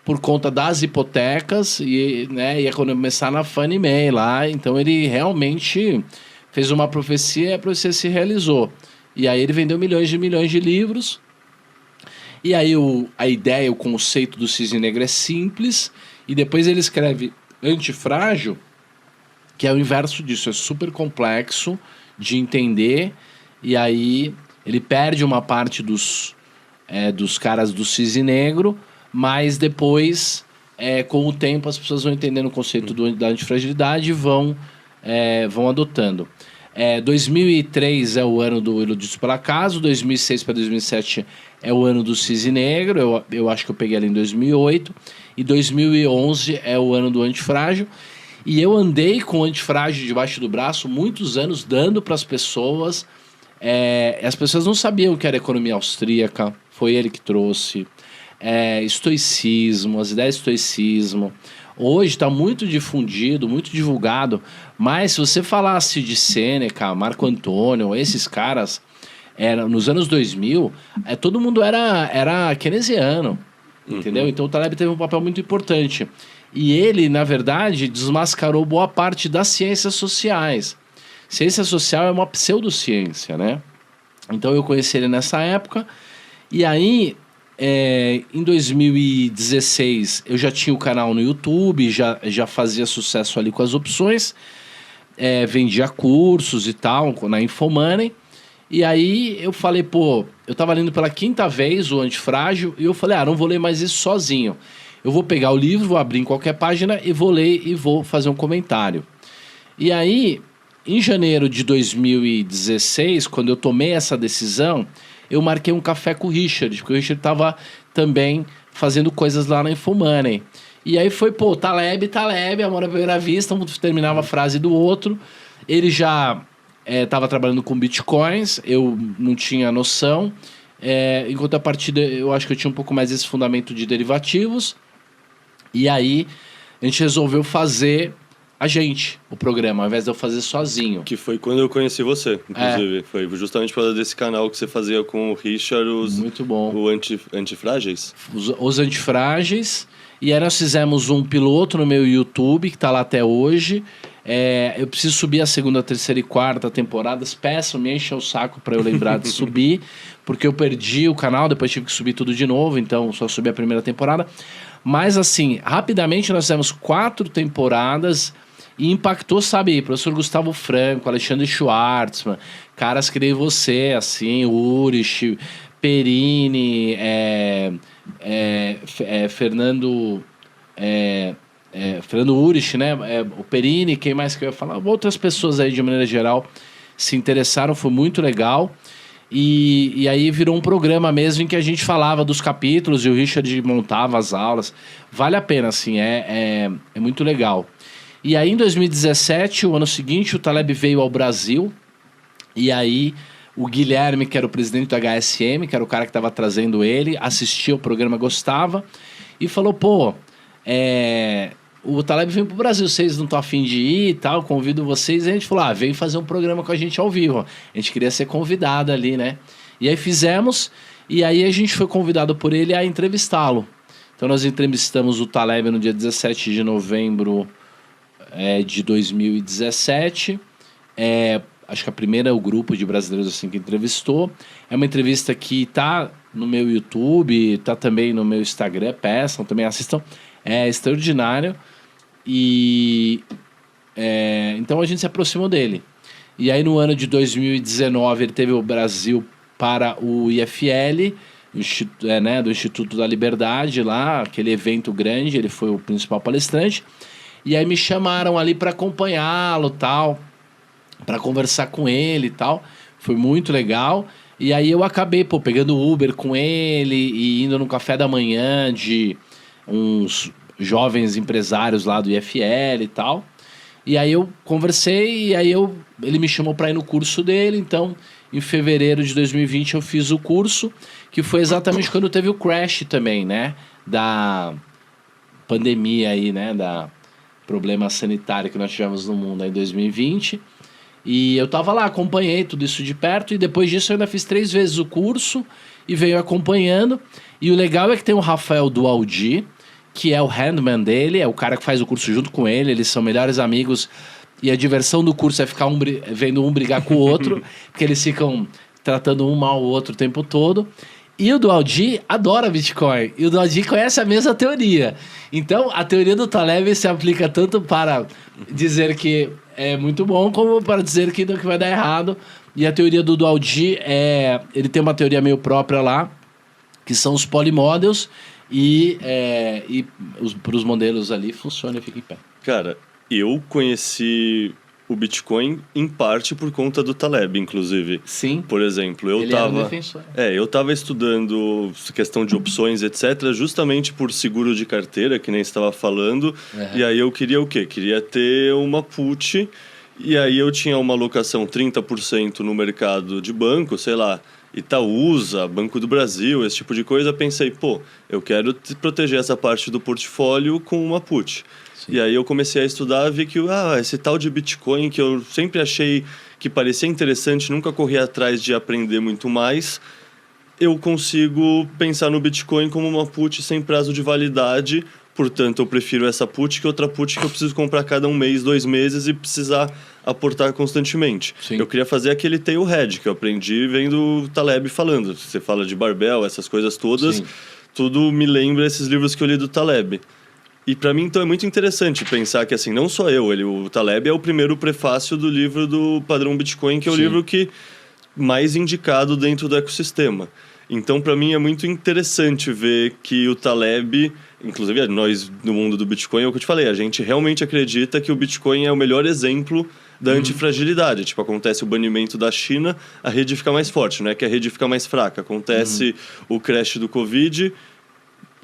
por conta das hipotecas e ia começar na Fannie Mae lá. Então ele realmente fez uma profecia e a profecia se realizou. E aí ele vendeu milhões de livros. E aí a ideia, o conceito do Cisne Negro é simples. E depois ele escreve Antifrágil, que é o inverso disso. É super complexo de entender. E aí... ele perde uma parte dos caras do Cisne Negro, mas depois, com o tempo, as pessoas vão entendendo o conceito da antifragilidade e vão adotando. 2003 é o ano do Iludidos pelo Acaso, 2006 para 2007 é o ano do Cisne Negro, eu acho que eu peguei ali em 2008, e 2011 é o ano do Antifrágil. E eu andei com o Antifrágil debaixo do braço muitos anos, dando para as pessoas... as pessoas não sabiam o que era economia austríaca, foi ele que trouxe. Estoicismo, as ideias de estoicismo. Hoje está muito difundido, muito divulgado, mas se você falasse de Sêneca, Marco Antônio, esses caras, nos anos 2000, todo mundo era keynesiano, entendeu? Então o Taleb teve um papel muito importante. E ele, na verdade, desmascarou boa parte das ciências sociais. Ciência social é uma pseudociência, né? Então eu conheci ele nessa época. E aí, em 2016, eu já tinha o canal no YouTube, já fazia sucesso ali com as opções. Vendia cursos e tal, na Infomoney. E aí eu falei, pô, eu tava lendo pela 5ª vez o Antifrágil. E eu falei, não vou ler mais isso sozinho. Eu vou pegar o livro, vou abrir em qualquer página e vou ler e vou fazer um comentário. E aí, em janeiro de 2016, quando eu tomei essa decisão, eu marquei um café com o Richard, porque o Richard estava também fazendo coisas lá na Infomoney. E aí foi, pô, Taleb, amor à primeira vista, um terminava a frase do outro. Ele já estava trabalhando com bitcoins, eu não tinha noção. Enquanto a partida, eu acho que eu tinha um pouco mais esse fundamento de derivativos. E aí, a gente resolveu fazer o programa, ao invés de eu fazer sozinho. Que foi quando eu conheci você, inclusive. Foi justamente por causa desse canal que você fazia com o Richard, Muito bom. O Antifrágeis. Os Antifrágeis. E aí nós fizemos um piloto no meu YouTube, que está lá até hoje. Eu preciso subir a 2ª, 3ª e 4ª temporadas. Peçam, me enchem o saco para eu lembrar de subir, porque eu perdi o canal, depois tive que subir tudo de novo, então só subi a 1ª temporada. Mas assim, rapidamente nós fizemos 4 temporadas e impactou, sabe, professor Gustavo Franco, Alexandre Schwartzman, caras que nem você, assim, Urich, Perini, Fernando Urich, né? O Perini, quem mais que eu ia falar? Outras pessoas aí, de maneira geral, se interessaram, foi muito legal. E aí virou um programa mesmo em que a gente falava dos capítulos e o Richard montava as aulas. Vale a pena, assim, é muito legal. E aí em 2017, o ano seguinte, o Taleb veio ao Brasil. E aí o Guilherme, que era o presidente do HSM, que era o cara que estava trazendo ele, assistia o programa, gostava. E falou, pô, o Taleb vem pro Brasil, vocês não estão afim de ir e tal, convido vocês. E a gente falou, vem fazer um programa com a gente ao vivo. A gente queria ser convidado ali, né? E aí fizemos, e aí a gente foi convidado por ele a entrevistá-lo. Então nós entrevistamos o Taleb no dia 17 de novembro de 2017. Acho que a primeira é o grupo de brasileiros assim que entrevistou. É uma entrevista que tá no meu YouTube, tá também no meu Instagram, peçam, também assistam. É extraordinário. E então a gente se aproximou dele. E aí no ano de 2019 ele teve o Brasil para o IFL, do Instituto da Liberdade lá, aquele evento grande, ele foi o principal palestrante. E aí me chamaram ali para acompanhá-lo, tal, para conversar com ele e tal. Foi muito legal. E aí eu acabei, pegando Uber com ele e indo no café da manhã de uns jovens empresários lá do IFL e tal. E aí eu conversei e aí ele me chamou para ir no curso dele. Então, em fevereiro de 2020 eu fiz o curso, que foi exatamente quando teve o crash também, né? Da pandemia aí, né? Da problema sanitário que nós tivemos no mundo aí em 2020. E eu tava lá, acompanhei tudo isso de perto. E depois disso eu ainda fiz 3 vezes o curso e veio acompanhando. E o legal é que tem o Rafael Dualdi, que é o handman dele, é o cara que faz o curso junto com ele. Eles são melhores amigos. E a diversão do curso é ficar vendo um brigar com o outro, porque eles ficam tratando um mal o outro o tempo todo. E o Dualdi adora Bitcoin. E o Dualdi conhece a mesma teoria. Então, a teoria do Taleb se aplica tanto para dizer que é muito bom, como para dizer que vai dar errado. E a teoria do Dualdi ele tem uma teoria meio própria lá, que são os polymodels, e para os modelos ali funciona e fica em pé. Cara, eu conheci o Bitcoin em parte por conta do Taleb, inclusive. Sim. Por exemplo, eu tava estudando questão de opções, etc., justamente por seguro de carteira, que nem você estava falando. Uhum. E aí eu queria o quê? Queria ter uma put, e aí eu tinha uma alocação 30% no mercado de banco, sei lá, Itaúsa, Banco do Brasil, esse tipo de coisa, pensei, pô, eu quero proteger essa parte do portfólio com uma put. Sim. E aí eu comecei a estudar, vi que esse tal de Bitcoin, que eu sempre achei que parecia interessante, nunca corri atrás de aprender muito mais, eu consigo pensar no Bitcoin como uma put sem prazo de validade, portanto eu prefiro essa put que outra put que eu preciso comprar cada 1 mês, 2 meses e precisar aportar constantemente. Sim. Eu queria fazer aquele tail hedge que eu aprendi vendo o Taleb falando. Você fala de barbell, essas coisas todas, sim, tudo me lembra esses livros que eu li do Taleb. E para mim, então, é muito interessante pensar que, assim, não só o Taleb é o primeiro prefácio do livro do Padrão Bitcoin, que é o, sim, livro que mais indicado dentro do ecossistema. Então, para mim, é muito interessante ver que o Taleb, inclusive nós no mundo do Bitcoin, é o que eu te falei, a gente realmente acredita que o Bitcoin é o melhor exemplo da antifragilidade. Tipo, acontece o banimento da China, a rede fica mais forte, não é que a rede fica mais fraca. Acontece o crash do Covid,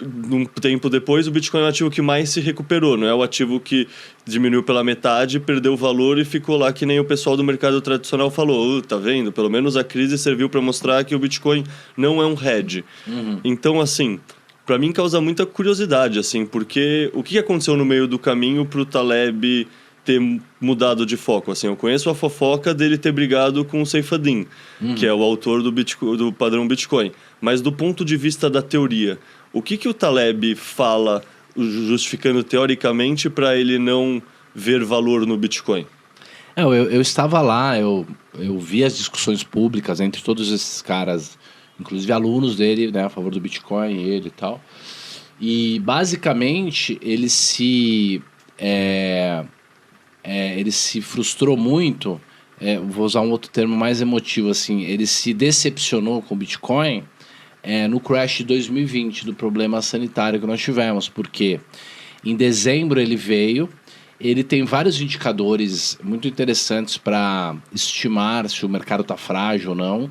um tempo depois o Bitcoin é o ativo que mais se recuperou, não é o ativo que diminuiu pela metade, perdeu valor e ficou lá que nem o pessoal do mercado tradicional falou, tá vendo? Pelo menos a crise serviu para mostrar que o Bitcoin não é um hedge. Então, assim, para mim causa muita curiosidade, assim, porque o que aconteceu no meio do caminho pro Taleb ter mudado de foco? Assim, eu conheço a fofoca dele ter brigado com o Saifedean, que é o autor do Padrão Bitcoin. Mas do ponto de vista da teoria, o que o Taleb fala, justificando teoricamente, para ele não ver valor no Bitcoin? Eu estava lá, eu vi as discussões públicas entre todos esses caras, inclusive alunos dele, né, a favor do Bitcoin, ele e tal. E, basicamente, ele se frustrou muito, vou usar um outro termo mais emotivo, assim, ele se decepcionou com o Bitcoin no crash de 2020, do problema sanitário que nós tivemos, porque em dezembro ele veio, ele tem vários indicadores muito interessantes para estimar se o mercado está frágil ou não.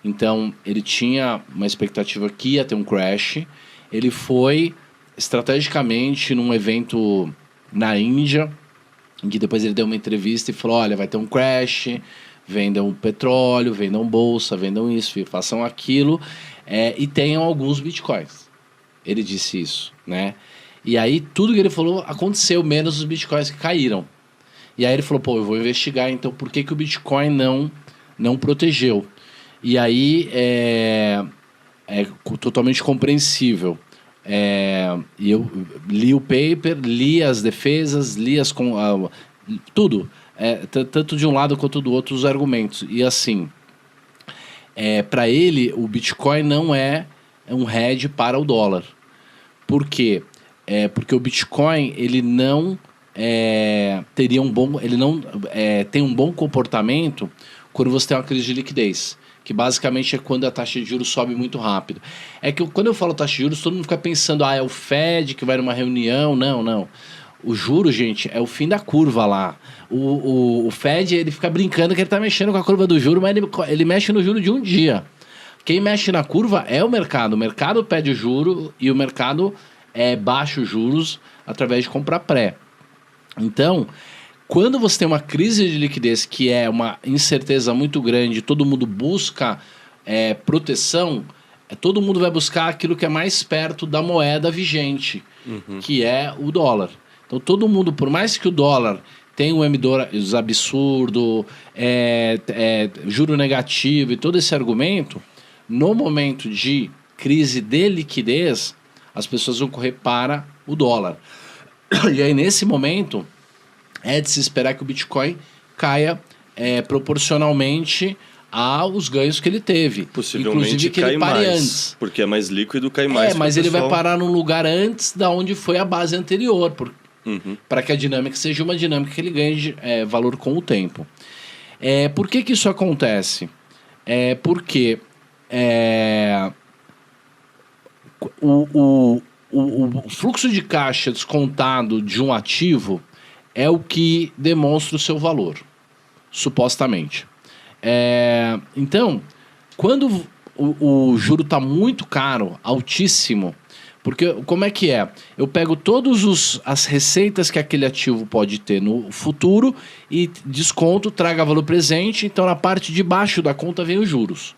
Então, ele tinha uma expectativa que ia ter um crash, ele foi estrategicamente num evento na Índia, em que depois ele deu uma entrevista e falou, olha, vai ter um crash, vendam petróleo, vendam bolsa, vendam isso, façam aquilo, e tenham alguns bitcoins. Ele disse isso, né? E aí tudo que ele falou aconteceu, menos os bitcoins que caíram. E aí ele falou, pô, eu vou investigar, então por que o Bitcoin não protegeu? E aí é totalmente compreensível. E eu li o paper, li as defesas, li tudo. Tanto de um lado quanto do outro os argumentos. E assim, para ele, o Bitcoin não é um hedge para o dólar. Por quê? Porque o Bitcoin ele não teria ele não tem um bom comportamento quando você tem uma crise de liquidez, que basicamente é quando a taxa de juros sobe muito rápido. Quando eu falo taxa de juros, todo mundo fica pensando, é o Fed que vai numa reunião. Não. O juro, gente, é o fim da curva lá. O Fed, ele fica brincando que ele está mexendo com a curva do juro, mas ele mexe no juro de um dia. Quem mexe na curva é o mercado. O mercado pede o juro e o mercado baixa os juros através de compra pré. Então, quando você tem uma crise de liquidez que é uma incerteza muito grande, todo mundo busca proteção, todo mundo vai buscar aquilo que é mais perto da moeda vigente, que é o dólar. Então, todo mundo, por mais que o dólar tenha um M2 absurdo, juro negativo e todo esse argumento, no momento de crise de liquidez, as pessoas vão correr para o dólar. E aí, nesse momento, é de se esperar que o Bitcoin caia proporcionalmente aos ganhos que ele teve. Possivelmente inclusive que cai ele pare mais, antes. Porque é mais líquido, cai mais. Mas ele vai parar num lugar antes da onde foi a base anterior, para que a dinâmica seja uma dinâmica que ele ganhe valor com o tempo. Por que isso acontece? Porque o fluxo de caixa descontado de um ativo é o que demonstra o seu valor, supostamente. Então, quando o juro está muito caro, altíssimo, porque como é que é? Eu pego todas as receitas que aquele ativo pode ter no futuro e desconto, traga valor presente, então na parte de baixo da conta vem os juros.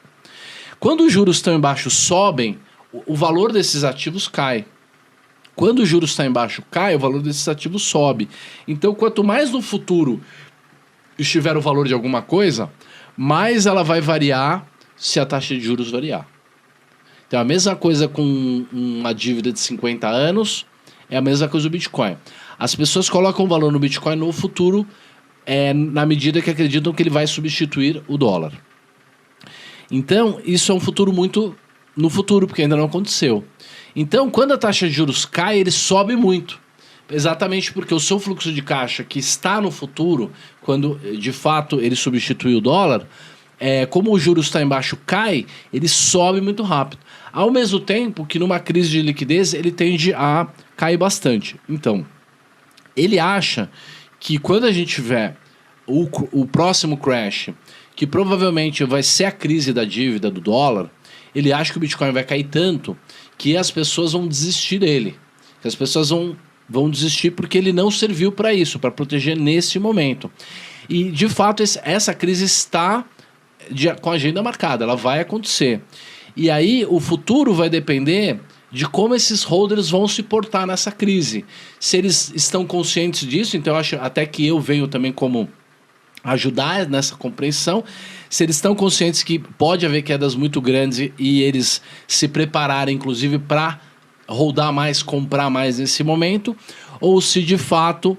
Quando os juros estão embaixo, sobem, o valor desses ativos cai. Quando os juros estão embaixo, cai, o valor desses ativos sobe. Então, quanto mais no futuro estiver o valor de alguma coisa, mais ela vai variar se a taxa de juros variar. Então, a mesma coisa com uma dívida de 50 anos, é a mesma coisa do Bitcoin. As pessoas colocam o valor no Bitcoin no futuro, na medida que acreditam que ele vai substituir o dólar. Então, isso é um futuro muito no futuro, porque ainda não aconteceu. Então, quando a taxa de juros cai, ele sobe muito. Exatamente porque o seu fluxo de caixa, que está no futuro, quando de fato ele substitui o dólar, como o juros está embaixo, cai, ele sobe muito rápido. Ao mesmo tempo que numa crise de liquidez, ele tende a cair bastante. Então, ele acha que quando a gente tiver o próximo crash, que provavelmente vai ser a crise da dívida do dólar, ele acha que o Bitcoin vai cair tanto que as pessoas vão desistir dele. Que as pessoas vão desistir porque ele não serviu para isso, para proteger nesse momento. E, de fato, essa crise está com a agenda marcada, ela vai acontecer. E aí, o futuro vai depender de como esses holders vão se portar nessa crise. Se eles estão conscientes disso, então eu acho até que eu venho também como ajudar nessa compreensão. Se eles estão conscientes que pode haver quedas muito grandes e eles se prepararem, inclusive, para holdar mais, comprar mais nesse momento, ou se de fato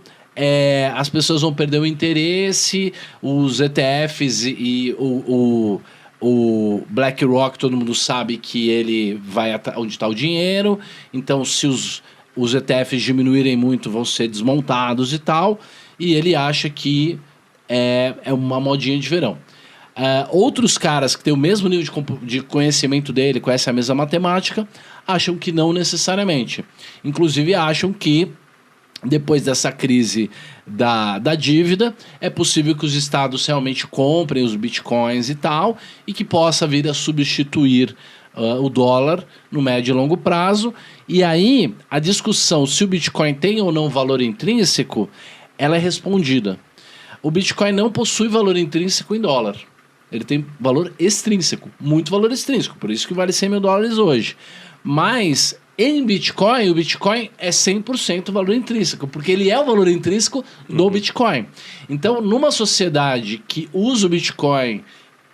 as pessoas vão perder o interesse, os ETFs e o BlackRock, todo mundo sabe que ele vai onde está o dinheiro, então se os ETFs diminuírem muito, vão ser desmontados e tal, e ele acha que é uma modinha de verão. Outros caras que têm o mesmo nível de conhecimento dele, conhecem a mesma matemática, acham que não necessariamente. Inclusive acham que depois dessa crise da dívida, é possível que os estados realmente comprem os bitcoins e tal, e que possa vir a substituir o dólar no médio e longo prazo. E aí, a discussão se o Bitcoin tem ou não valor intrínseco, ela é respondida. O Bitcoin não possui valor intrínseco em dólar. Ele tem valor extrínseco, muito valor extrínseco, por isso que vale 100 mil dólares hoje. Mas em Bitcoin, o Bitcoin é 100% valor intrínseco, porque ele é o valor intrínseco do Bitcoin. Então, numa sociedade que usa o Bitcoin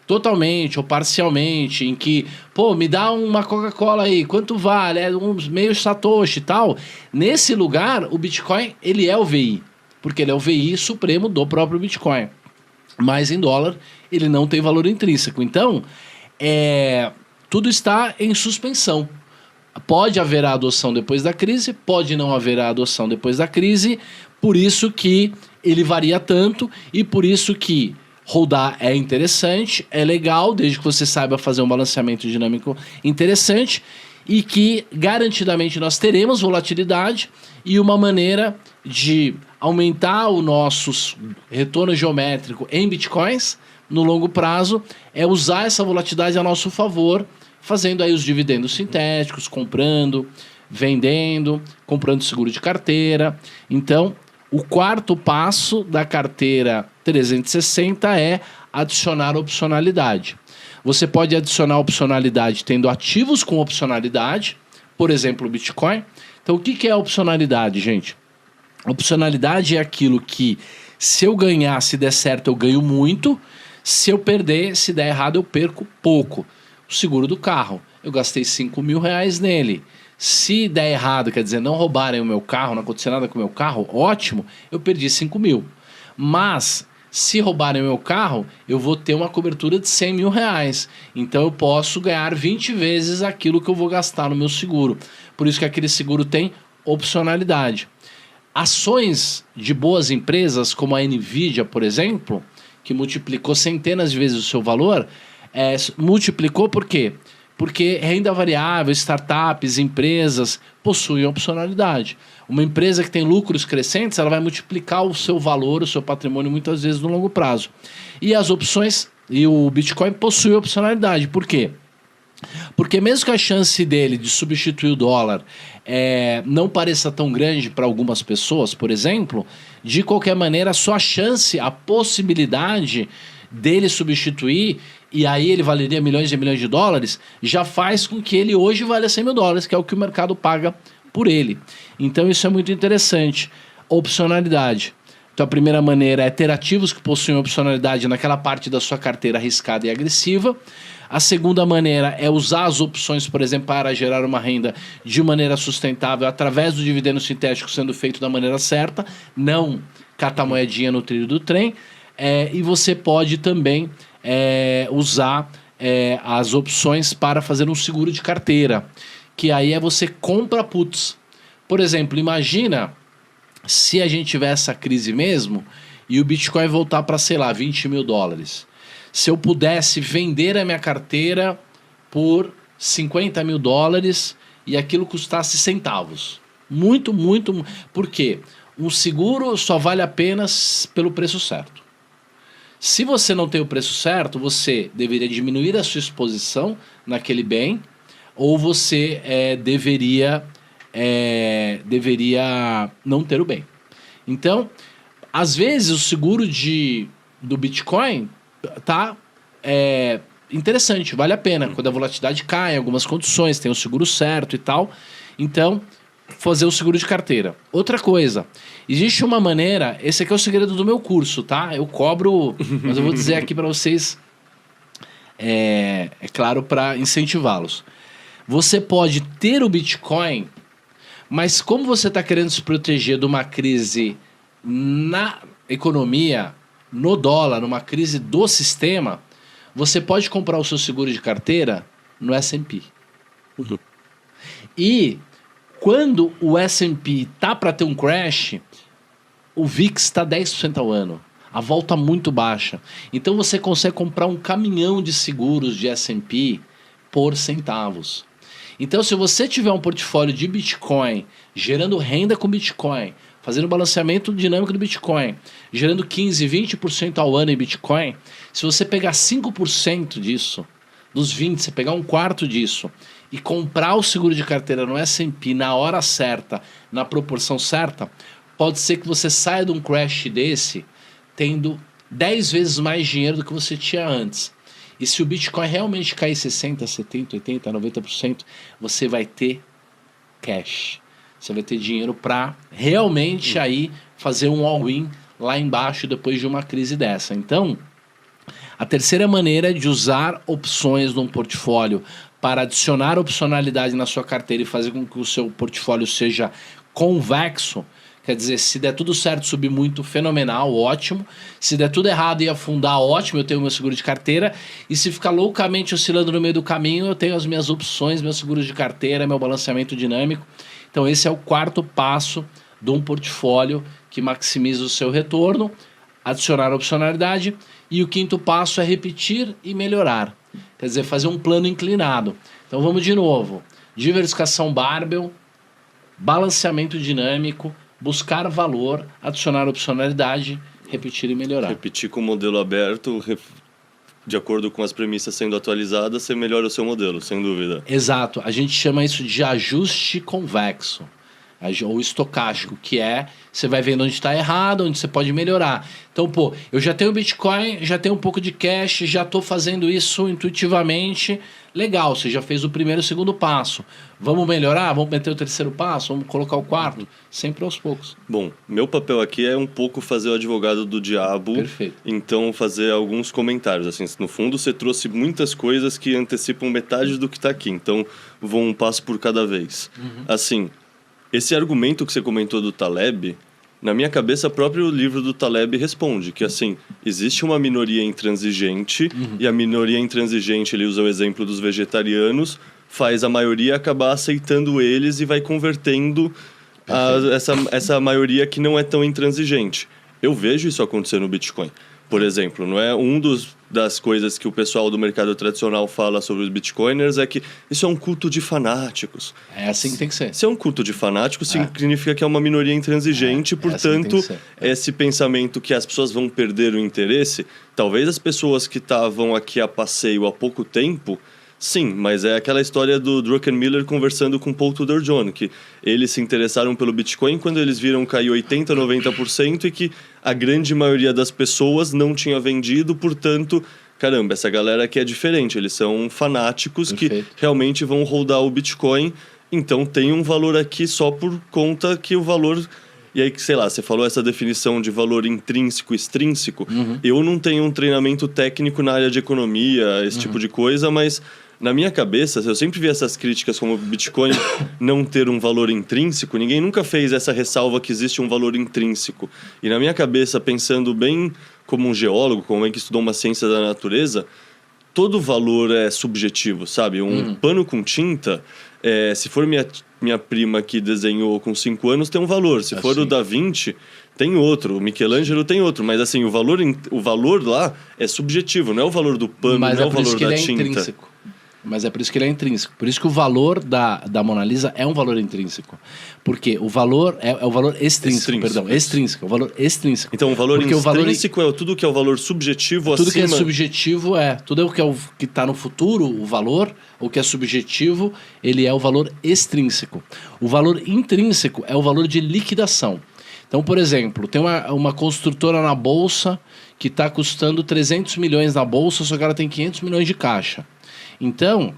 totalmente ou parcialmente, em que, me dá uma Coca-Cola aí, quanto vale? Uns meio satoshi e tal. Nesse lugar, o Bitcoin, ele é o VI, porque ele é o VI supremo do próprio Bitcoin. Mas em dólar, ele não tem valor intrínseco. Então, tudo está em suspensão. Pode haver a adoção depois da crise, pode não haver a adoção depois da crise, por isso que ele varia tanto e por isso que holdar é interessante, é legal, desde que você saiba fazer um balanceamento dinâmico interessante e que garantidamente nós teremos volatilidade e uma maneira de aumentar o nosso retorno geométrico em bitcoins no longo prazo é usar essa volatilidade a nosso favor, fazendo aí os dividendos sintéticos, comprando, vendendo, comprando seguro de carteira. Então, o quarto passo da carteira 360 é adicionar opcionalidade. Você pode adicionar opcionalidade tendo ativos com opcionalidade, por exemplo, o Bitcoin. Então, o que é a opcionalidade, gente? A opcionalidade é aquilo que, se eu ganhar, se der certo, eu ganho muito. Se eu perder, se der errado, eu perco pouco. O seguro do carro, eu gastei 5 mil reais nele. Se der errado, quer dizer, não roubarem o meu carro, não acontecer nada com o meu carro, ótimo, eu perdi 5 mil. Mas, se roubarem o meu carro, eu vou ter uma cobertura de 100 mil reais. Então, eu posso ganhar 20 vezes aquilo que eu vou gastar no meu seguro. Por isso que aquele seguro tem opcionalidade. Ações de boas empresas, como a Nvidia, por exemplo, que multiplicou centenas de vezes o seu valor, multiplicou por quê? Porque renda variável, startups, empresas possuem opcionalidade. Uma empresa que tem lucros crescentes, ela vai multiplicar o seu valor, o seu patrimônio, muitas vezes no longo prazo. E as opções, e o Bitcoin possui opcionalidade. Por quê? Porque mesmo que a chance dele de substituir o dólar não pareça tão grande para algumas pessoas, por exemplo, de qualquer maneira, a sua chance, a possibilidade dele substituir e aí ele valeria milhões e milhões de dólares, já faz com que ele hoje valha 100 mil dólares, que é o que o mercado paga por ele. Então isso é muito interessante. Opcionalidade. Então a primeira maneira é ter ativos que possuem opcionalidade naquela parte da sua carteira arriscada e agressiva. A segunda maneira é usar as opções, por exemplo, para gerar uma renda de maneira sustentável através do dividendo sintético sendo feito da maneira certa, não catar moedinha no trilho do trem. E você pode também usar as opções para fazer um seguro de carteira, que aí é você compra puts. Por exemplo, imagina se a gente tiver essa crise mesmo e o Bitcoin voltar para, sei lá, 20 mil dólares. Se eu pudesse vender a minha carteira por 50 mil dólares e aquilo custasse centavos. Muito, muito. Por quê? Um seguro só vale a pena pelo preço certo. Se você não tem o preço certo, você deveria diminuir a sua exposição naquele bem, ou você deveria não ter o bem. Então, às vezes o seguro do Bitcoin tá interessante, vale a pena. Quando a volatilidade cai, em algumas condições, tem o seguro certo e tal. Então, fazer o seguro de carteira. Outra coisa, existe uma maneira, esse aqui é o segredo do meu curso, tá? Eu cobro, mas eu vou dizer aqui para vocês, claro, para incentivá-los. Você pode ter o Bitcoin, mas como você está querendo se proteger de uma crise na economia, no dólar, numa crise do sistema, você pode comprar o seu seguro de carteira no S&P. E quando o S&P tá para ter um crash, o VIX está 10% ao ano. A volta muito baixa. Então você consegue comprar um caminhão de seguros de S&P por centavos. Então se você tiver um portfólio de Bitcoin, gerando renda com Bitcoin, fazendo balanceamento dinâmico do Bitcoin, gerando 15%, 20% ao ano em Bitcoin, se você pegar 5% disso, dos 20%, você pegar um quarto disso e comprar o seguro de carteira no S&P na hora certa, na proporção certa, pode ser que você saia de um crash desse tendo 10 vezes mais dinheiro do que você tinha antes. E se o Bitcoin realmente cair 60%, 70%, 80%, 90%, você vai ter cash. Você vai ter dinheiro para realmente aí fazer um all-in lá embaixo depois de uma crise dessa. Então, a terceira maneira de usar opções num portfólio para adicionar opcionalidade na sua carteira e fazer com que o seu portfólio seja convexo, quer dizer, se der tudo certo, subir muito, fenomenal, ótimo. Se der tudo errado e afundar, ótimo, eu tenho meu seguro de carteira. E se ficar loucamente oscilando no meio do caminho, eu tenho as minhas opções, meus seguros de carteira, meu balanceamento dinâmico. Então esse é o quarto passo de um portfólio que maximiza o seu retorno, adicionar opcionalidade. E o quinto passo é repetir e melhorar. Quer dizer, fazer um plano inclinado. Então vamos de novo. Diversificação barbell, balanceamento dinâmico, buscar valor, adicionar opcionalidade, repetir e melhorar. Repetir com o modelo aberto, de acordo com as premissas sendo atualizadas, você melhora o seu modelo, sem dúvida. Exato. A gente chama isso de ajuste convexo, ou estocástico, que é, você vai vendo onde está errado, onde você pode melhorar. Então, eu já tenho Bitcoin, já tenho um pouco de cash, já estou fazendo isso intuitivamente. Legal, você já fez o primeiro e o segundo passo. Vamos melhorar? Vamos meter o terceiro passo? Vamos colocar o quarto? Sempre aos poucos. Bom, meu papel aqui é um pouco fazer o advogado do diabo. Perfeito. Então, fazer alguns comentários. Assim, no fundo, você trouxe muitas coisas que antecipam metade do que está aqui. Então, vou um passo por cada vez. Assim, esse argumento que você comentou do Taleb, na minha cabeça, o próprio livro do Taleb responde que, assim, existe uma minoria intransigente e a minoria intransigente, ele usa o exemplo dos vegetarianos, faz a maioria acabar aceitando eles e vai convertendo essa maioria que não é tão intransigente. Eu vejo isso acontecer no Bitcoin. Por exemplo, não é das coisas que o pessoal do mercado tradicional fala sobre os bitcoiners é que isso é um culto de fanáticos. É assim que tem que ser. Se é um culto de fanáticos, significa que é uma minoria intransigente, portanto, assim esse pensamento que as pessoas vão perder o interesse, talvez as pessoas que estavam aqui a passeio há pouco tempo, sim, mas é aquela história do Druckenmiller conversando com Paul Tudor Jones, que eles se interessaram pelo Bitcoin quando eles viram cair 80%, 90% e que a grande maioria das pessoas não tinha vendido, portanto, caramba, essa galera aqui é diferente, eles são fanáticos Perfeito. que realmente vão holdar o Bitcoin, então tem um valor aqui só por conta que o valor... E aí, sei lá, você falou essa definição de valor intrínseco, extrínseco. Eu não tenho um treinamento técnico na área de economia, esse tipo de coisa, mas na minha cabeça, eu sempre vi essas críticas como o Bitcoin não ter um valor intrínseco. Ninguém nunca fez essa ressalva que existe um valor intrínseco. E na minha cabeça, pensando bem como um geólogo, como alguém que estudou uma ciência da natureza, todo valor é subjetivo, sabe? Um pano com tinta, se for minha prima que desenhou com 5 anos, tem um valor. Se for o Da Vinci, tem outro. O Michelangelo tem outro. Mas assim, o valor lá é subjetivo, não é o valor do pano, Mas não é o valor da tinta. Intrínseco. Mas é por isso que ele é intrínseco. Por isso que o valor da Mona Lisa é um valor intrínseco. Porque o valor é o valor extrínseco, perdão. Extrínseco, é o valor extrínseco. Então, o valor Porque intrínseco é tudo que é o valor subjetivo tudo acima... que é subjetivo tudo o que está no futuro, o valor, o que é subjetivo, ele é o valor extrínseco. O valor intrínseco é o valor de liquidação. Então, por exemplo, tem uma construtora na Bolsa que está custando 300 milhões na Bolsa, só que ela tem 500 milhões de caixa. Então,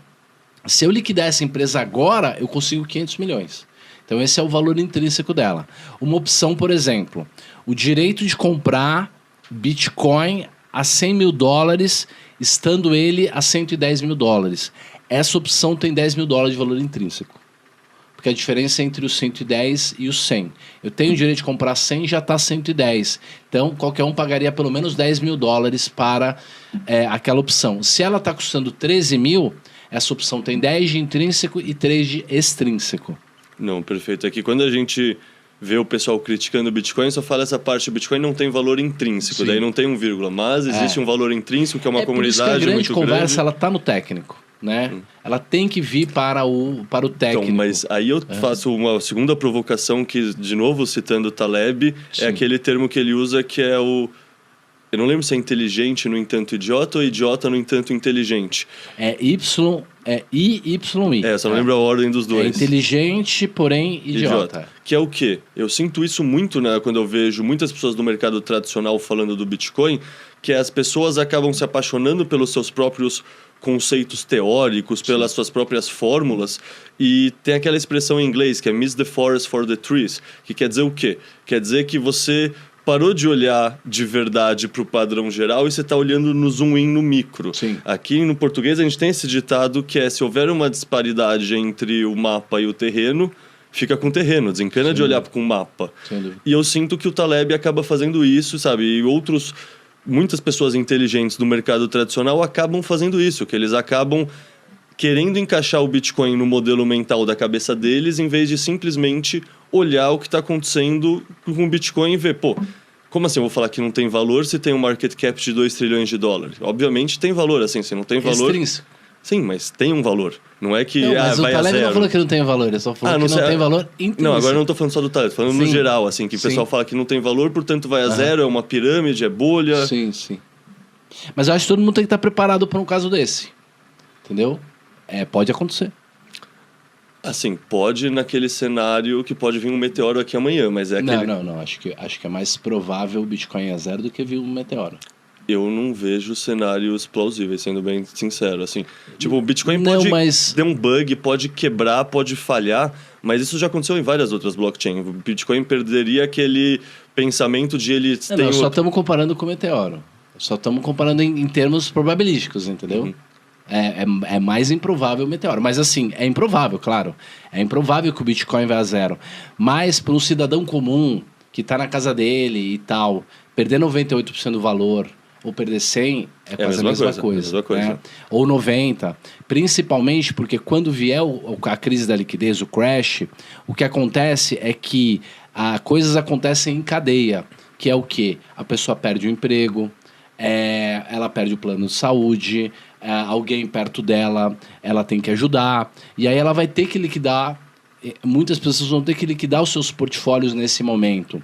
se eu liquidar essa empresa agora, eu consigo 500 milhões. Então, esse é o valor intrínseco dela. Uma opção, por exemplo, o direito de comprar Bitcoin a 100 mil dólares, estando ele a 110 mil dólares. Essa opção tem 10 mil dólares de valor intrínseco. Porque a diferença é entre os 110 e os 100. Eu tenho o direito de comprar 100 e já está 110. Então, qualquer um pagaria pelo menos 10 mil dólares para aquela opção. Se ela está custando 13 mil, essa opção tem 10 de intrínseco e 3 de extrínseco. Não, perfeito. Aqui, quando a gente vê o pessoal criticando o Bitcoin, só fala essa parte, o Bitcoin não tem valor intrínseco, daí não tem um vírgula. Mas existe um valor intrínseco, que é uma comunidade muito grande. A grande conversa, ela está no técnico. Né? Ela tem que vir para o técnico. Então, mas aí eu faço uma segunda provocação que, de novo, citando o Taleb, é aquele termo que ele usa que é o... Eu não lembro se é inteligente, no entanto, idiota ou idiota, no entanto, inteligente. É Y, é I-Y-I. Só não lembro a ordem dos dois. É inteligente, porém idiota. Que é o quê? Eu sinto isso muito, né, quando eu vejo muitas pessoas do mercado tradicional falando do Bitcoin, que as pessoas acabam se apaixonando pelos seus próprios conceitos teóricos, pelas suas próprias fórmulas, e tem aquela expressão em inglês que é miss the forest for the trees, que quer dizer o quê? Quer dizer que você parou de olhar de verdade para o padrão geral e você está olhando no zoom in no micro. Sim. Aqui no português a gente tem esse ditado que é: se houver uma disparidade entre o mapa e o terreno, fica com o terreno, desencana de olhar com o mapa. E eu sinto que o Taleb acaba fazendo isso, sabe? E muitas pessoas inteligentes do mercado tradicional acabam fazendo isso, que eles acabam querendo encaixar o Bitcoin no modelo mental da cabeça deles, em vez de simplesmente olhar o que está acontecendo com o Bitcoin e ver, pô, como assim eu vou falar que não tem valor se tem um market cap de 2 trilhões de dólares? Obviamente tem valor, assim, se não tem valor... Extrínseco. Sim, mas tem um valor. Não é que não, mas vai a zero. O Taleb não falou que não tem valor, ele só falou que não tem valor intrínseco. Não, agora eu não estou falando só do Taleb, estou falando no geral, assim, que o pessoal fala que não tem valor, portanto vai a zero, é uma pirâmide, é bolha. Sim. Mas eu acho que todo mundo tem que estar preparado para um caso desse. Entendeu? Pode acontecer. Assim, pode naquele cenário que pode vir um meteoro aqui amanhã, mas é aquele... Não. Acho que é mais provável o Bitcoin a zero do que vir um meteoro. Eu não vejo cenários plausíveis, sendo bem sincero, assim. Tipo, o Bitcoin pode ter um bug, pode quebrar, pode falhar, mas isso já aconteceu em várias outras blockchains. O Bitcoin perderia aquele pensamento de ele... Só estamos comparando com o meteoro. Só estamos comparando em termos probabilísticos, entendeu? É mais improvável o meteoro. Mas assim, é improvável, claro. É improvável que o Bitcoin vá a zero. Mas para um cidadão comum, que está na casa dele e tal, perder 98% do valor... ou perder 100 é quase a mesma coisa. Né? Ou 90. Principalmente porque quando vier a crise da liquidez, o crash, o que acontece é que coisas acontecem em cadeia. Que é o quê? A pessoa perde o emprego, ela perde o plano de saúde, alguém perto dela, ela tem que ajudar. E aí ela vai ter que liquidar, muitas pessoas vão ter que liquidar os seus portfólios nesse momento.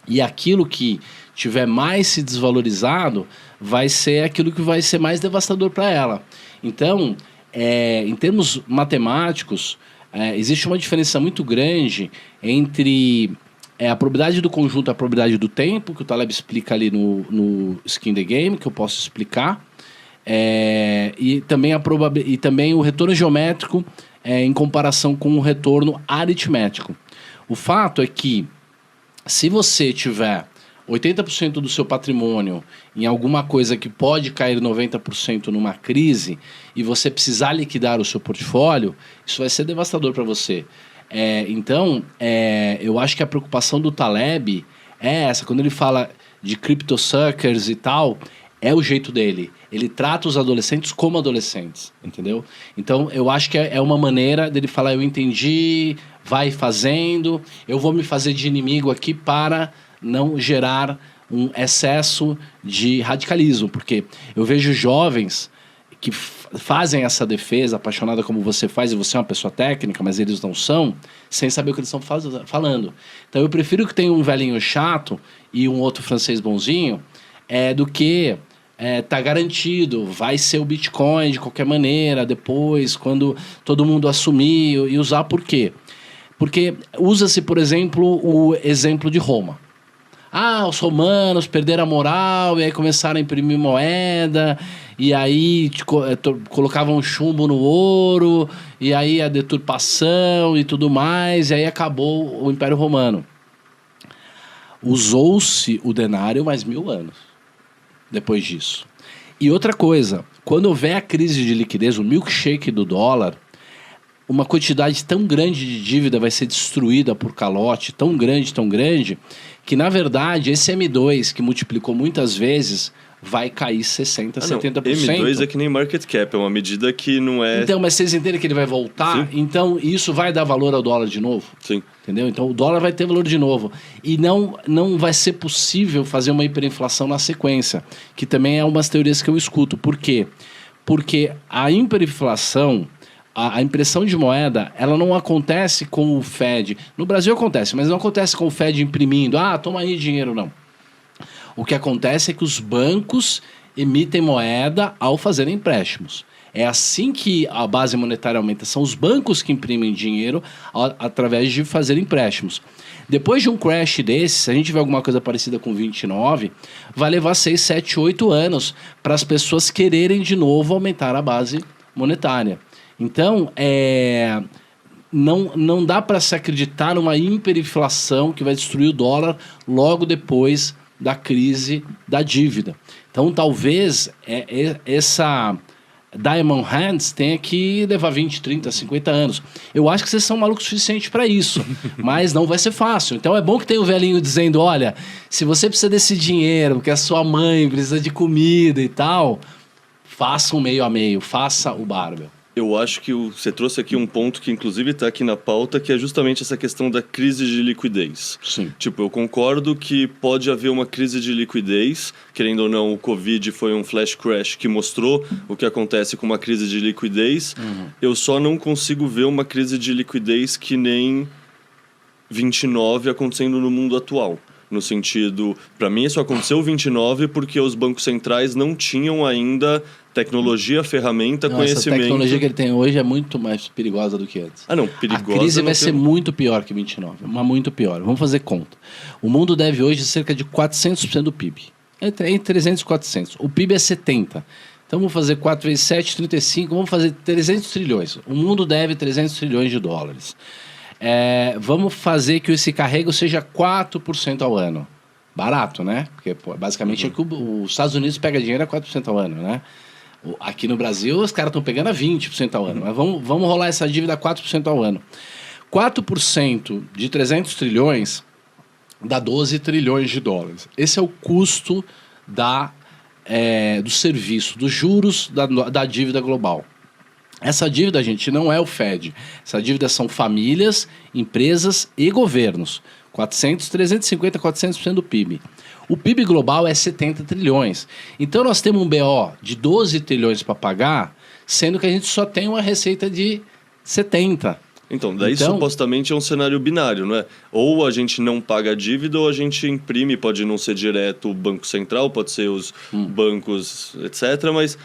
E aquilo que tiver mais se desvalorizado vai ser aquilo que vai ser mais devastador para ela. Então, em termos matemáticos, existe uma diferença muito grande entre a probabilidade do conjunto e a probabilidade do tempo, que o Taleb explica ali no Skin the Game, que eu posso explicar, E também e também o retorno geométrico em comparação com o retorno aritmético. O fato é que se você tiver 80% do seu patrimônio em alguma coisa que pode cair 90% numa crise e você precisar liquidar o seu portfólio, isso vai ser devastador para você. Então, eu acho que a preocupação do Taleb é essa. Quando ele fala de crypto-suckers e tal, é o jeito dele. Ele trata os adolescentes como adolescentes, entendeu? Então, eu acho que é uma maneira dele falar, eu entendi, vai fazendo, eu vou me fazer de inimigo aqui para não gerar um excesso de radicalismo, porque eu vejo jovens que fazem essa defesa apaixonada como você faz, e você é uma pessoa técnica, mas eles não são, sem saber o que eles estão falando. Então, eu prefiro que tenha um velhinho chato e um outro francês bonzinho, do que tá garantido, vai ser o Bitcoin de qualquer maneira, depois, quando todo mundo assumir e usar. Por quê? Porque usa-se, por exemplo, o exemplo de Roma. Os romanos perderam a moral e aí começaram a imprimir moeda, e aí colocavam chumbo no ouro, e aí a deturpação e tudo mais, e aí acabou o Império Romano. Usou-se o denário mais 1000 anos depois disso. E outra coisa, quando houver a crise de liquidez, o milkshake do dólar, uma quantidade tão grande de dívida vai ser destruída por calote, tão grande, que na verdade esse M2, que multiplicou muitas vezes, vai cair 60%, 70%. M2 é que nem market cap, é uma medida que não é... Então, mas vocês entendem que ele vai voltar? Sim. Então, isso vai dar valor ao dólar de novo? Sim. Entendeu? Então, o dólar vai ter valor de novo. E não vai ser possível fazer uma hiperinflação na sequência, que também é umas teorias que eu escuto. Por quê? Porque a hiperinflação, a impressão de moeda, ela não acontece com o Fed. No Brasil acontece, mas não acontece com o Fed imprimindo. Toma aí dinheiro, não. O que acontece é que os bancos emitem moeda ao fazerem empréstimos. É assim que a base monetária aumenta. São os bancos que imprimem dinheiro através de fazer empréstimos. Depois de um crash desse, se a gente tiver alguma coisa parecida com 29, vai levar 6, 7, 8 anos para as pessoas quererem de novo aumentar a base monetária. Então, não dá para se acreditar numa hiperinflação que vai destruir o dólar logo depois da crise da dívida. Então, talvez essa Diamond Hands tenha que levar 20, 30, 50 anos. Eu acho que vocês são malucos o suficiente para isso, mas não vai ser fácil. Então, é bom que tenha o velhinho dizendo, olha, se você precisa desse dinheiro, porque a sua mãe precisa de comida e tal, faça um meio a meio, faça o barbell. Eu acho que você trouxe aqui um ponto que inclusive está aqui na pauta, que é justamente essa questão da crise de liquidez. Sim. Tipo, eu concordo que pode haver uma crise de liquidez, querendo ou não, o Covid foi um flash crash que mostrou o que acontece com uma crise de liquidez. Eu só não consigo ver uma crise de liquidez que nem 29 acontecendo no mundo atual. No sentido, para mim isso aconteceu em 29 porque os bancos centrais não tinham ainda tecnologia, ferramenta, conhecimento. Essa tecnologia que ele tem hoje é muito mais perigosa do que antes. Perigosa. A crise vai ser muito pior que 29, mas muito pior. Vamos fazer conta. O mundo deve hoje cerca de 400% do PIB. Entre 300 e 400. O PIB é 70. Então vamos fazer 4 vezes 7, 35, vamos fazer 300 trilhões. O mundo deve 300 trilhões de dólares. Vamos fazer que esse carrego seja 4% ao ano. Barato, né? Porque basicamente é que os Estados Unidos pega dinheiro a 4% ao ano, né? Aqui no Brasil, os caras estão pegando a 20% ao ano. Mas vamos rolar essa dívida a 4% ao ano. 4% de 300 trilhões dá 12 trilhões de dólares. Esse é o custo do serviço, dos juros da dívida global. Essa dívida, gente, não é o Fed. Essa dívida são famílias, empresas e governos. 350, 400% do PIB. O PIB global é 70 trilhões. Então, nós temos um BO de 12 trilhões para pagar, sendo que a gente só tem uma receita de 70. Então, daí supostamente é um cenário binário, não é? Ou a gente não paga a dívida ou a gente imprime, pode não ser direto o Banco Central, pode ser os bancos, etc., mas...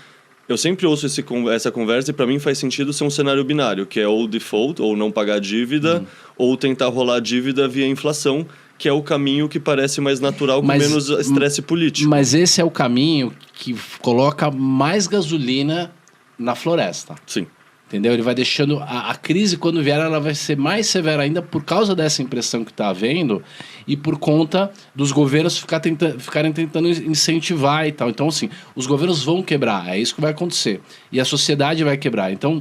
Eu sempre ouço essa conversa e para mim faz sentido ser um cenário binário, que é ou default, ou não pagar a dívida, ou tentar rolar a dívida via inflação, que é o caminho que parece mais natural, com menos estresse político. Mas esse é o caminho que coloca mais gasolina na floresta. Sim. Entendeu? Ele vai deixando... A crise, quando vier, ela vai ser mais severa ainda por causa dessa impressão que está havendo e por conta dos governos ficarem tentando incentivar e tal. Então, assim, os governos vão quebrar. É isso que vai acontecer. E a sociedade vai quebrar. Então,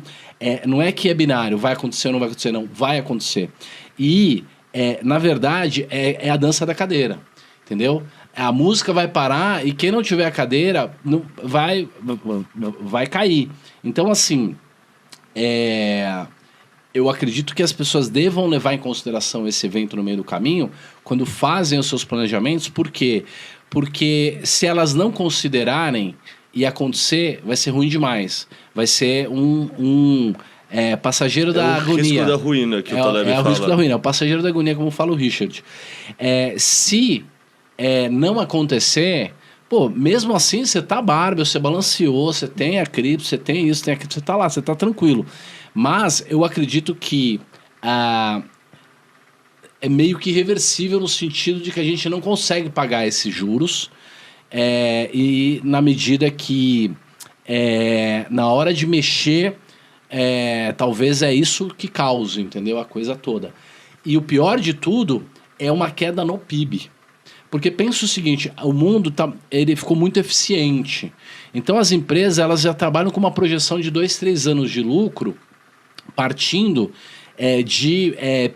não é que é binário, vai acontecer ou não vai acontecer, não. Vai acontecer. E, na verdade, é a dança da cadeira. Entendeu? A música vai parar e quem não tiver a cadeira vai cair. Então, assim... eu acredito que as pessoas devam levar em consideração esse evento no meio do caminho quando fazem os seus planejamentos. Por quê? Porque se elas não considerarem e acontecer, vai ser ruim demais. Vai ser passageiro da agonia. É o risco da ruína que o Taleb fala. É o risco da ruína, é o passageiro da agonia, como fala o Richard. Se não acontecer... Pô, mesmo assim, você tá bárbaro, você balanceou, você tem a cripto, você tem isso, tem aquilo, você tá lá, você tá tranquilo. Mas eu acredito que é meio que irreversível no sentido de que a gente não consegue pagar esses juros e na medida que na hora de mexer, talvez é isso que cause, entendeu? A coisa toda. E o pior de tudo é uma queda no PIB. Porque pensa o seguinte, o mundo ele ficou muito eficiente. Então as empresas elas já trabalham com uma projeção de 2, 3 anos de lucro, partindo de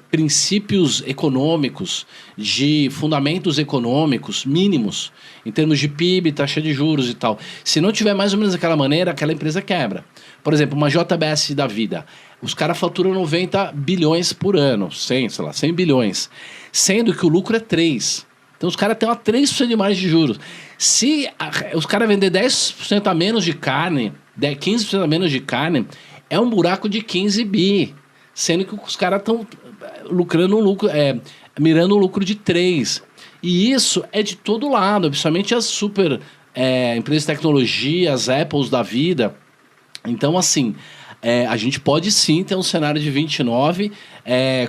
princípios econômicos, de fundamentos econômicos mínimos, em termos de PIB, taxa de juros e tal. Se não tiver mais ou menos daquela maneira, aquela empresa quebra. Por exemplo, uma JBS da vida, os caras faturam 90 bilhões por ano, 100 bilhões, sendo que o lucro é 3. Então, os caras têm 3% de margem de juros. Se os caras vender 10% a menos de carne, 15% a menos de carne, é um buraco de 15 bi. Sendo que os caras estão mirando um lucro de 3. E isso é de todo lado, principalmente as super empresas de tecnologia, as Apples da vida. Então, assim, a gente pode sim ter um cenário de 29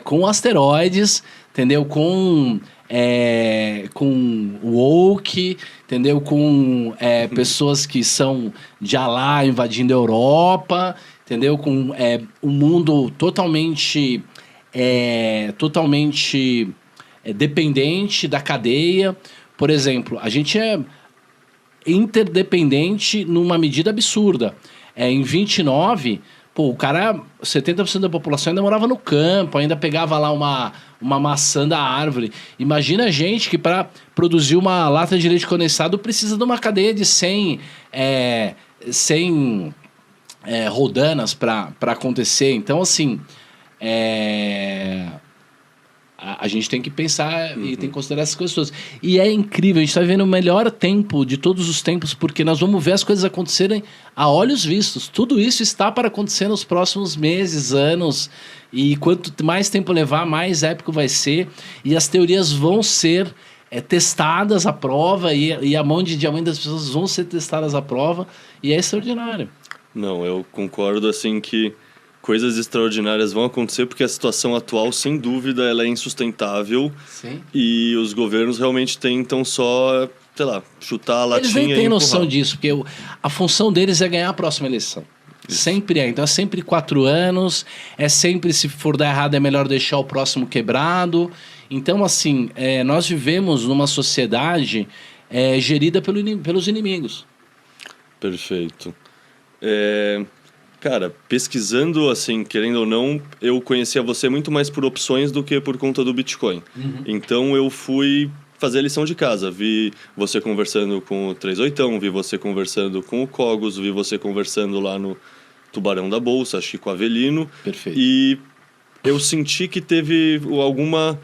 com asteroides, entendeu? Com woke, entendeu? Com pessoas que são de Alá invadindo a Europa, entendeu? Com um mundo totalmente dependente da cadeia. Por exemplo, a gente é interdependente numa medida absurda. Em 29, pô, o cara, 70% da população ainda morava no campo, ainda pegava lá uma maçã da árvore. Imagina a gente que para produzir uma lata de leite condensado precisa de uma cadeia de 100 rodanas para acontecer. Então, assim, a gente tem que pensar e tem que considerar essas coisas todas. E é incrível, a gente está vivendo o melhor tempo de todos os tempos, porque nós vamos ver as coisas acontecerem a olhos vistos. Tudo isso está para acontecer nos próximos meses, anos, e quanto mais tempo levar, mais épico vai ser, e as teorias vão ser testadas à prova, e a mão de diamante das pessoas vão ser testadas à prova, e é extraordinário. Não, eu concordo, assim, que coisas extraordinárias vão acontecer porque a situação atual, sem dúvida, ela é insustentável. Sim. E os governos realmente tentam só, sei lá, chutar a latinha e empurrar. Eles nem têm noção disso, porque a função deles é ganhar a próxima eleição. Isso. Sempre é. Então é sempre 4 anos, é sempre, se for dar errado, é melhor deixar o próximo quebrado. Então, assim, nós vivemos numa sociedade gerida pelos inimigos. Perfeito. Cara, pesquisando, assim, querendo ou não, eu conhecia você muito mais por opções do que por conta do Bitcoin. Uhum. Então, eu fui fazer a lição de casa. Vi você conversando com o 38, vi você conversando com o Cogos, vi você conversando lá no Tubarão da Bolsa, acho que com o Avelino. Perfeito. E eu senti que teve alguma,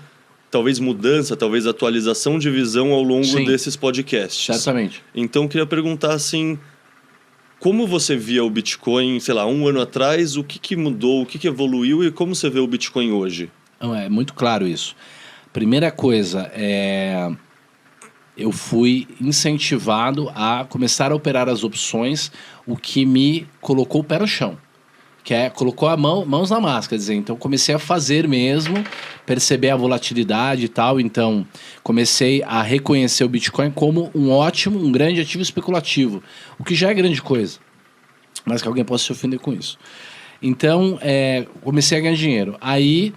talvez mudança, talvez atualização de visão ao longo desses podcasts. Certamente. Então, eu queria perguntar, assim, como você via o Bitcoin, sei lá, 1 ano atrás, o que mudou, o que evoluiu e como você vê o Bitcoin hoje? É muito claro isso. Primeira coisa, eu fui incentivado a começar a operar as opções, o que me colocou o pé no chão. que colocou mãos na massa, quer dizer, então comecei a fazer mesmo, perceber a volatilidade e tal, então comecei a reconhecer o Bitcoin como um grande ativo especulativo, o que já é grande coisa, mas que alguém possa se ofender com isso. Então, comecei a ganhar dinheiro. Aí,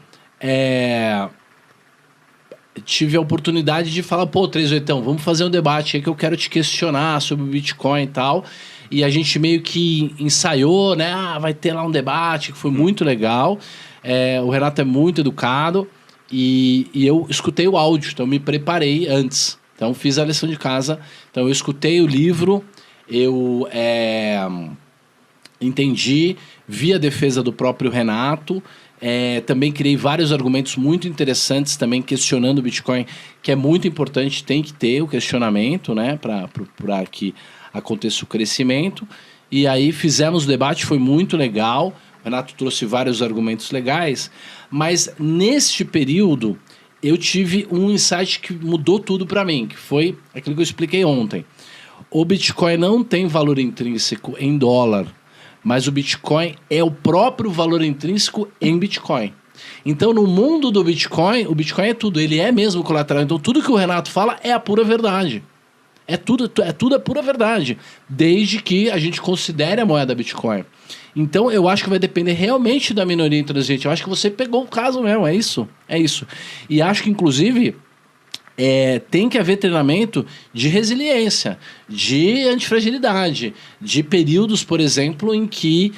tive a oportunidade de falar, 38ão, vamos fazer um debate aí que eu quero te questionar sobre o Bitcoin e tal. E a gente meio que ensaiou, né? Vai ter lá um debate que foi muito legal. O Renato é muito educado e eu escutei o áudio, então me preparei antes. Então fiz a lição de casa. Então eu escutei o livro, eu entendi, vi a defesa do próprio Renato. Também criei vários argumentos muito interessantes, também questionando o Bitcoin, que é muito importante, tem que ter o questionamento, né? Para que aconteça o crescimento. E aí fizemos o debate, foi muito legal. O Renato trouxe vários argumentos legais, mas neste período eu tive um insight que mudou tudo para mim, que foi aquilo que eu expliquei ontem. O Bitcoin não tem valor intrínseco em dólar, mas o Bitcoin é o próprio valor intrínseco em Bitcoin. Então, no mundo do Bitcoin, o Bitcoin é tudo, ele é mesmo colateral. Então, tudo que o Renato fala é a pura verdade. É tudo a pura verdade, desde que a gente considere a moeda Bitcoin. Então, eu acho que vai depender realmente da minoria intransigente. Eu acho que você pegou o caso mesmo, é isso. É isso. E acho que, inclusive, tem que haver treinamento de resiliência, de antifragilidade, de períodos, por exemplo, em que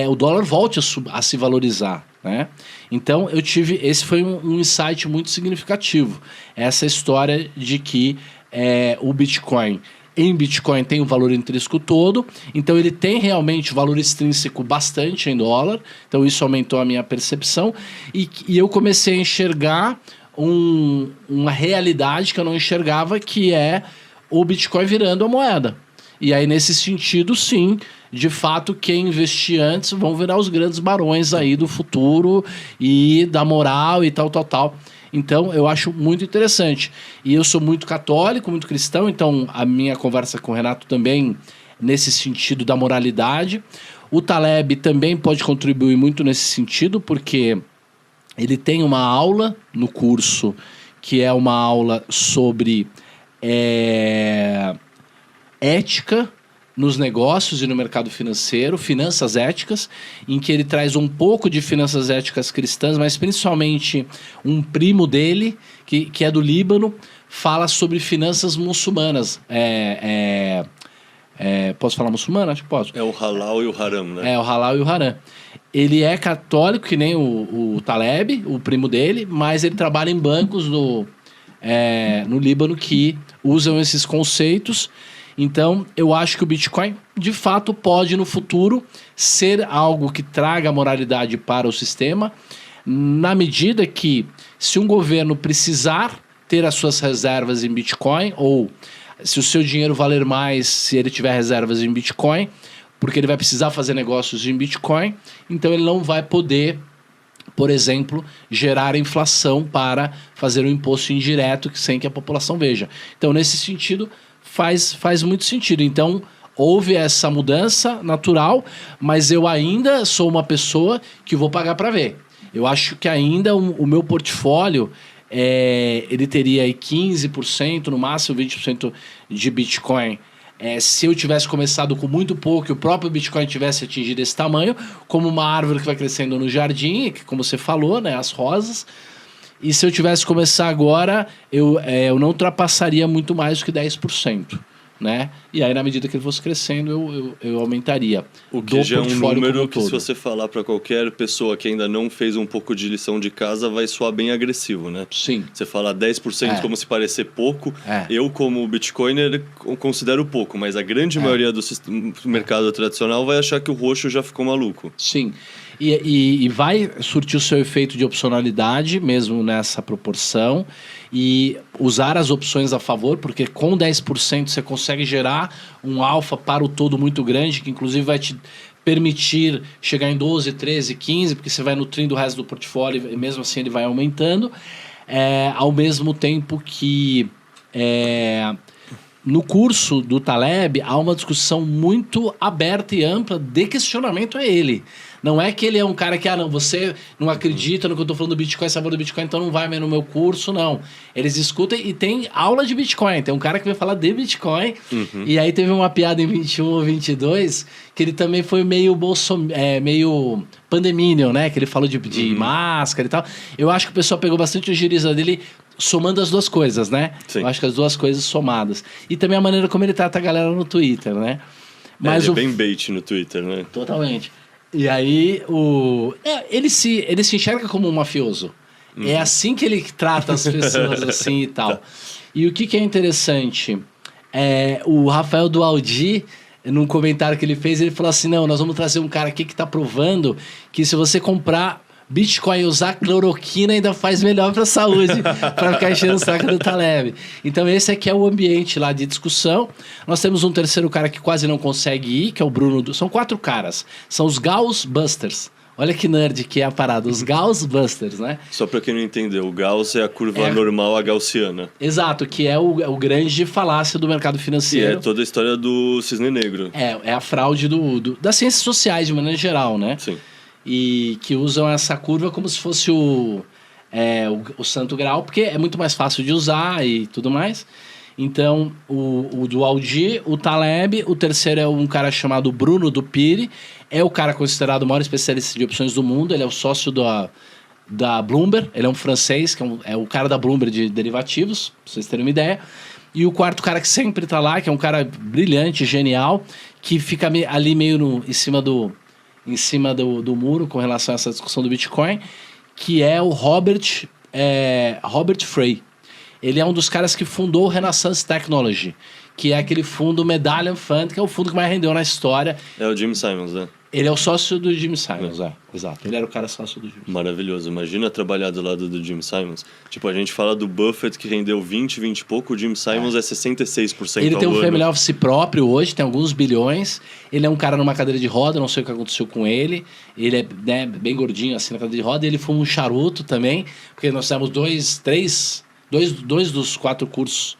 o dólar volte a se valorizar, né? Então, esse foi um insight muito significativo. Essa história de que o Bitcoin, em Bitcoin tem o valor intrínseco todo, então ele tem realmente valor extrínseco bastante em dólar, então isso aumentou a minha percepção e eu comecei a enxergar uma realidade que eu não enxergava, que é o Bitcoin virando a moeda. E aí, nesse sentido, sim, de fato, quem investir antes vão virar os grandes barões aí do futuro e da moral e tal. Então, eu acho muito interessante. E eu sou muito católico, muito cristão, então a minha conversa com o Renato também nesse sentido da moralidade. O Taleb também pode contribuir muito nesse sentido, porque ele tem uma aula no curso que é uma aula sobre ética nos negócios e no mercado financeiro, finanças éticas, em que ele traz um pouco de finanças éticas cristãs, mas principalmente um primo dele, que é do Líbano, fala sobre finanças muçulmanas. Posso falar muçulmano? Acho que posso. É o halal e o haram, né? O halal e o haram. Ele é católico, que nem o Taleb, o primo dele, mas ele trabalha em bancos no Líbano que usam esses conceitos. Então, eu acho que o Bitcoin, de fato, pode, no futuro, ser algo que traga moralidade para o sistema, na medida que, se um governo precisar ter as suas reservas em Bitcoin, ou se o seu dinheiro valer mais se ele tiver reservas em Bitcoin, porque ele vai precisar fazer negócios em Bitcoin, então ele não vai poder, por exemplo, gerar inflação para fazer um imposto indireto sem que a população veja. Então, nesse sentido, faz muito sentido. Então, houve essa mudança natural, mas eu ainda sou uma pessoa que vou pagar para ver. Eu acho que ainda o meu portfólio, ele teria aí 15%, no máximo 20% de Bitcoin. Se eu tivesse começado com muito pouco e o próprio Bitcoin tivesse atingido esse tamanho, como uma árvore que vai crescendo no jardim, que, como você falou, né, as rosas. E se eu tivesse que começar agora, eu não ultrapassaria muito mais do que 10%. Né? E aí, na medida que ele fosse crescendo, eu aumentaria. O que já é um número que, se você falar para qualquer pessoa que ainda não fez um pouco de lição de casa, vai soar bem agressivo, né? Sim. Você fala 10% como se parecer pouco. Eu, como bitcoiner, considero pouco, mas a grande maioria do mercado tradicional vai achar que o roxo já ficou maluco. Sim. E vai surtir o seu efeito de opcionalidade, mesmo nessa proporção, e usar as opções a favor, porque com 10% você consegue gerar um alfa para o todo muito grande, que inclusive vai te permitir chegar em 12, 13, 15, porque você vai nutrindo o resto do portfólio e mesmo assim ele vai aumentando, ao mesmo tempo que no curso do Taleb, há uma discussão muito aberta e ampla de questionamento a ele. Não é que ele é um cara que, não, você não acredita no que eu tô falando do Bitcoin, sabor do Bitcoin, então não vai mais no meu curso, não. Eles discutem e tem aula de Bitcoin. Tem um cara que vai falar de Bitcoin. E aí teve uma piada em 21 ou 22 que ele também foi meio meio pandeminion, né? Que ele falou de máscara e tal. Eu acho que o pessoal pegou bastante o giriza dele somando as duas coisas, né? Sim. Eu acho que as duas coisas somadas. E também a maneira como ele trata a galera no Twitter, né? Mas ele é bem bait no Twitter, né? Totalmente. E aí, ele se enxerga como um mafioso. É assim que ele trata as pessoas, assim e tal. E o que é interessante, o Rafael Dualdi, num comentário que ele fez, ele falou assim, não, nós vamos trazer um cara aqui que está provando que se você comprar Bitcoin e usar cloroquina ainda faz melhor para a saúde, para ficar enchendo o saco do Taleb. Então esse aqui é o ambiente lá de discussão. Nós temos um terceiro cara que quase não consegue ir, que é o Bruno. São 4 caras. São os Gauss-Busters. Olha que nerd que é a parada. Os Gauss-Busters, né? Só para quem não entendeu, o Gauss é a curva normal, a gaussiana. Exato, que é o grande falácia do mercado financeiro. E é toda a história do cisne negro. É a fraude das ciências sociais, de maneira geral, né? Sim. E que usam essa curva como se fosse o santo grau, porque é muito mais fácil de usar e tudo mais. Então, o Dualdi, o Taleb, o terceiro é um cara chamado Bruno Dupire, é o cara considerado o maior especialista de opções do mundo, ele é o sócio da Bloomberg, ele é um francês, que é o cara da Bloomberg de derivativos, pra vocês terem uma ideia. E o quarto cara que sempre está lá, que é um cara brilhante, genial, que fica ali meio em cima do muro com relação a essa discussão do Bitcoin, que é o Robert Frey. Ele é um dos caras que fundou o Renaissance Technology, que é aquele fundo Medallion Fund, que é o fundo que mais rendeu na história. É o Jim Simons, né? Ele é o sócio do Jim Simons, exato. Ele era o cara sócio do Jim Simons. Maravilhoso. Imagina trabalhar do lado do Jim Simons. Tipo, a gente fala do Buffett, que rendeu 20 e pouco, o Jim Simons é 66% Ele tem um ano. family office próprio hoje, tem alguns bilhões. Ele é um cara numa cadeira de roda, não sei o que aconteceu com ele. Ele é, né, bem gordinho assim na cadeira de roda. Ele fuma um charuto também, porque nós temos dois dos 4 cursos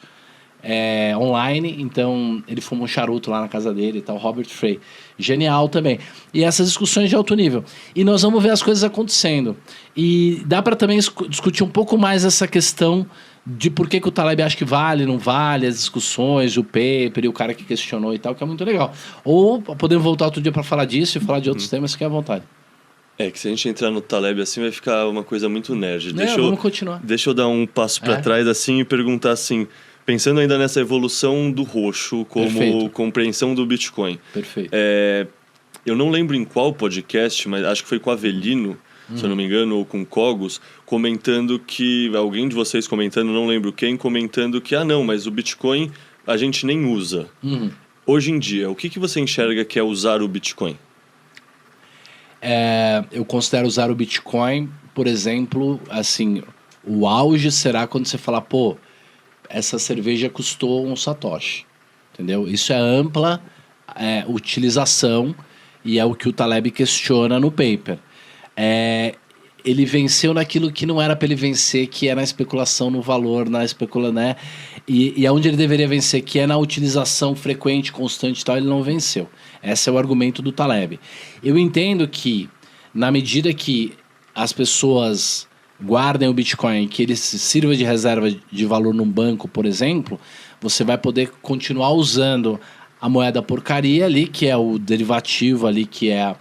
online, então ele fuma um charuto lá na casa dele e tal, Robert Frey. Genial também. E essas discussões de alto nível. E nós vamos ver as coisas acontecendo. E dá para também discutir um pouco mais essa questão de por que o Taleb acha que vale, não vale, as discussões, o paper e o cara que questionou e tal, que é muito legal. Ou podemos voltar outro dia para falar disso e falar de outros temas, que é à vontade. É, que se a gente entrar no Taleb assim, vai ficar uma coisa muito nerd. Vamos continuar. Deixa eu dar um passo para trás assim e perguntar assim, pensando ainda nessa evolução do roxo como compreensão do Bitcoin. Perfeito. Eu não lembro em qual podcast, mas acho que foi com o Avelino, se eu não me engano, ou com o Cogos, comentando que... Alguém de vocês comentando, não lembro quem, comentando que, não, mas o Bitcoin a gente nem usa. Hoje em dia, o que você enxerga que é usar o Bitcoin? Eu considero usar o Bitcoin, por exemplo, assim, o auge será quando você falar, pô, essa cerveja custou um satoshi, entendeu? Isso é ampla utilização e é o que o Taleb questiona no paper. Ele venceu naquilo que não era para ele vencer, que é na especulação no valor, né? E aonde ele deveria vencer, que é na utilização frequente, constante e tal, ele não venceu. Esse é o argumento do Taleb. Eu entendo que, na medida que as pessoas guardem o Bitcoin, que ele sirva de reserva de valor num banco, por exemplo, você vai poder continuar usando a moeda porcaria ali, que é o derivativo ali, que é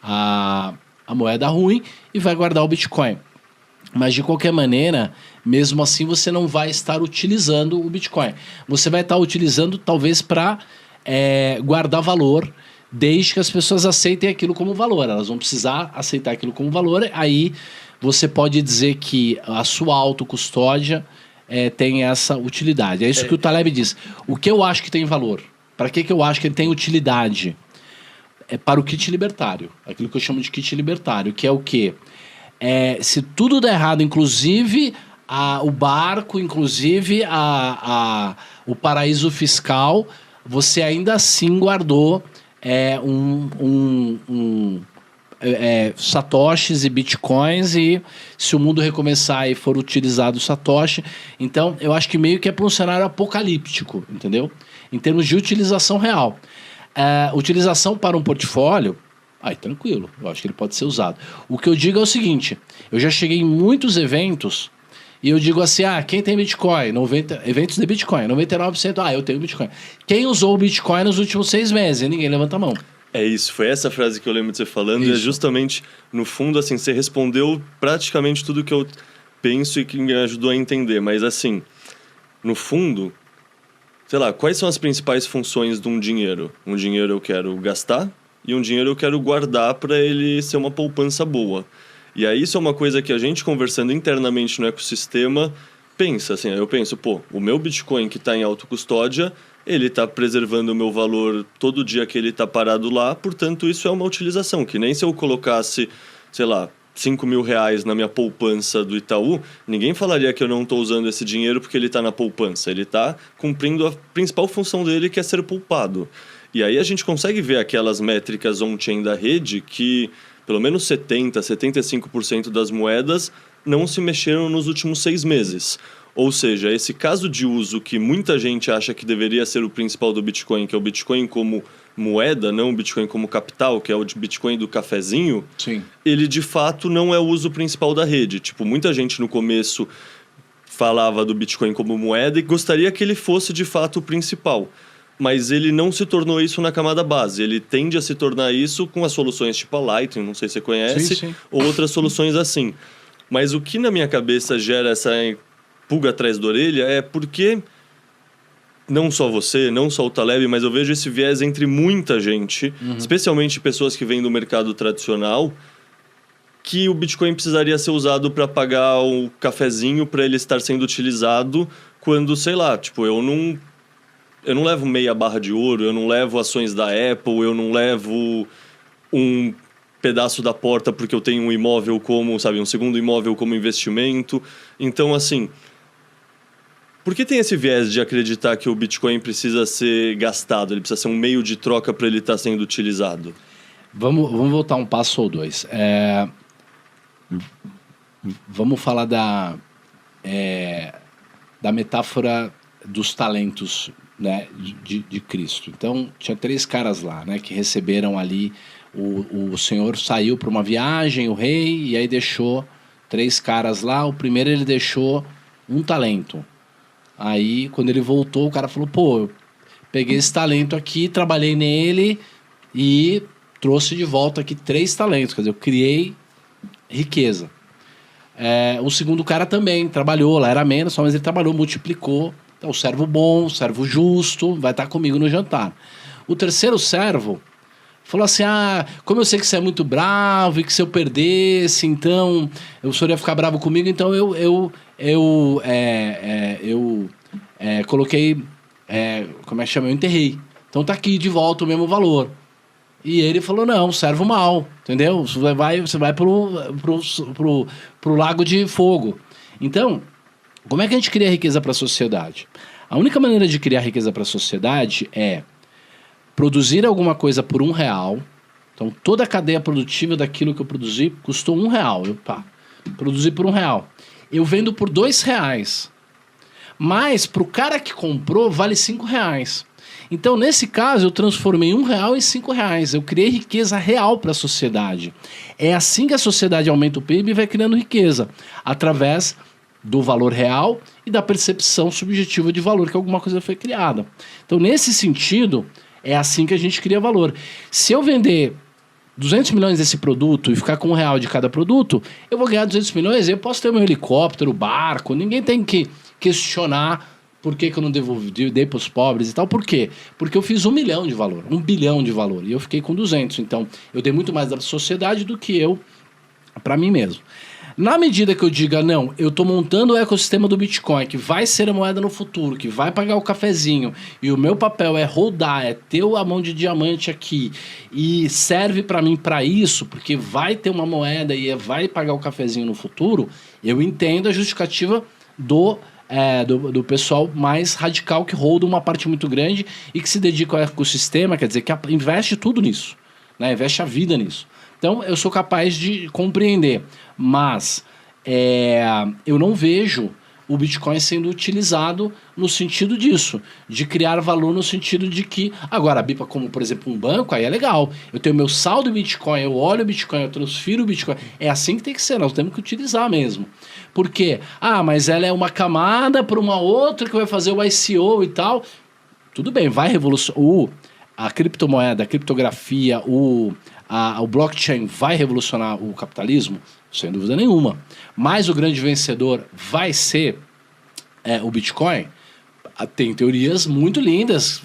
a moeda ruim, e vai guardar o Bitcoin. Mas, de qualquer maneira, mesmo assim, você não vai estar utilizando o Bitcoin. Você vai estar utilizando, talvez, para guardar valor, desde que as pessoas aceitem aquilo como valor. Elas vão precisar aceitar aquilo como valor. Aí, você pode dizer que a sua autocustódia tem essa utilidade. É isso que o Taleb diz. O que eu acho que tem valor? Para que eu acho que ele tem utilidade? É para o kit libertário. Aquilo que eu chamo de kit libertário, que é o quê? Se tudo der errado, inclusive o barco, inclusive o paraíso fiscal, você ainda assim guardou satoshis e bitcoins, e se o mundo recomeçar e for utilizado o satoshi, então eu acho que meio que é para um cenário apocalíptico, entendeu? Em termos de utilização real. Utilização para um portfólio, aí tranquilo, eu acho que ele pode ser usado. O que eu digo é o seguinte, eu já cheguei em muitos eventos e eu digo assim, quem tem Bitcoin? Eventos de Bitcoin, 99%, eu tenho Bitcoin. Quem usou o Bitcoin nos últimos 6 meses? E ninguém levanta a mão. É isso, foi essa frase que eu lembro de você falando, isso. E é justamente, no fundo, assim, você respondeu praticamente tudo que eu penso e que me ajudou a entender, mas assim, no fundo, sei lá, quais são as principais funções de um dinheiro? Um dinheiro eu quero gastar e um dinheiro eu quero guardar para ele ser uma poupança boa. E aí isso é uma coisa que a gente, conversando internamente no ecossistema, pensa, assim, eu penso, o meu Bitcoin que está em autocustódia, ele está preservando o meu valor todo dia que ele está parado lá, portanto, isso é uma utilização, que nem se eu colocasse, sei lá, 5 mil reais na minha poupança do Itaú, ninguém falaria que eu não estou usando esse dinheiro porque ele está na poupança. Ele está cumprindo a principal função dele, que é ser poupado. E aí a gente consegue ver aquelas métricas on-chain da rede que pelo menos 70%, 75% das moedas não se mexeram nos últimos 6 meses. Ou seja, esse caso de uso que muita gente acha que deveria ser o principal do Bitcoin, que é o Bitcoin como moeda, não o Bitcoin como capital, que é o Bitcoin do cafezinho, sim, ele de fato não é o uso principal da rede. Tipo, muita gente no começo falava do Bitcoin como moeda e gostaria que ele fosse de fato o principal. Mas ele não se tornou isso na camada base. Ele tende a se tornar isso com as soluções tipo a Lightning, não sei se você conhece, sim. ou outras soluções assim. Mas o que na minha cabeça gera essa pulga atrás da orelha é porque não só você, não só o Taleb, mas eu vejo esse viés entre muita gente, especialmente pessoas que vêm do mercado tradicional, que o Bitcoin precisaria ser usado para pagar o cafezinho para ele estar sendo utilizado quando, sei lá, tipo, eu não levo meia barra de ouro, eu não levo ações da Apple, eu não levo um pedaço da porta porque eu tenho um imóvel como, sabe, um segundo imóvel como investimento. Então, assim, por que tem esse viés de acreditar que o Bitcoin precisa ser gastado, ele precisa ser um meio de troca para ele estar sendo utilizado? Vamos voltar um passo ou dois. Vamos falar da metáfora dos talentos, né, de Cristo. Então, tinha 3 caras lá, né, que receberam ali, o Senhor saiu para uma viagem, o rei, e aí deixou 3 caras lá. O primeiro ele deixou 1 talento. Aí, quando ele voltou, o cara falou, eu peguei esse talento aqui, trabalhei nele e trouxe de volta aqui 3 talentos. Quer dizer, eu criei riqueza. O segundo cara também trabalhou, lá era menos, mas ele trabalhou, multiplicou. Então, o servo bom, o servo justo, vai estar comigo no jantar. O terceiro servo falou assim, como eu sei que você é muito bravo e que se eu perdesse, então o senhor ia ficar bravo comigo, então eu coloquei, como é que chama? Eu enterrei. Então tá aqui de volta o mesmo valor. E ele falou, não, servo mal, entendeu? Você vai pro lago de fogo. Então, como é que a gente cria riqueza para a sociedade? A única maneira de criar riqueza para a sociedade é produzir alguma coisa por R$1. Então, toda a cadeia produtiva daquilo que eu produzi custou R$1. Produzi por R$1. Eu vendo por R$2. Mas, para o cara que comprou, vale R$5. Então, nesse caso, eu transformei R$1 em R$5. Eu criei riqueza real para a sociedade. É assim que a sociedade aumenta o PIB e vai criando riqueza. Através do valor real e da percepção subjetiva de valor que alguma coisa foi criada. Então, nesse sentido, é assim que a gente cria valor. Se eu vender 200 milhões desse produto e ficar com R$1 de cada produto, eu vou ganhar 200 milhões, eu posso ter meu helicóptero, barco, ninguém tem que questionar por que eu não dei para os pobres e tal. Por quê? Porque eu fiz 1 milhão de valor, 1 bilhão de valor, e eu fiquei com 200. Então, eu dei muito mais da sociedade do que eu para mim mesmo. Na medida que eu diga, não, eu estou montando o ecossistema do Bitcoin, que vai ser a moeda no futuro, que vai pagar o cafezinho, e o meu papel é rodar, é ter a mão de diamante aqui, e serve para mim para isso, porque vai ter uma moeda e vai pagar o cafezinho no futuro, eu entendo a justificativa do pessoal mais radical que roda uma parte muito grande e que se dedica ao ecossistema, quer dizer, que investe tudo nisso, né? Investe a vida nisso. Então, eu sou capaz de compreender, mas eu não vejo o Bitcoin sendo utilizado no sentido disso, de criar valor no sentido de que, agora, a BIPA como, por exemplo, um banco, aí é legal. Eu tenho meu saldo em Bitcoin, eu olho o Bitcoin, eu transfiro o Bitcoin. É assim que tem que ser, nós temos que utilizar mesmo. Por quê? Mas ela é uma camada para uma outra que vai fazer o ICO e tal. Tudo bem, vai revolucionar. A criptomoeda, a criptografia, o blockchain vai revolucionar o capitalismo? Sem dúvida nenhuma. Mas o grande vencedor vai ser o Bitcoin? Tem teorias muito lindas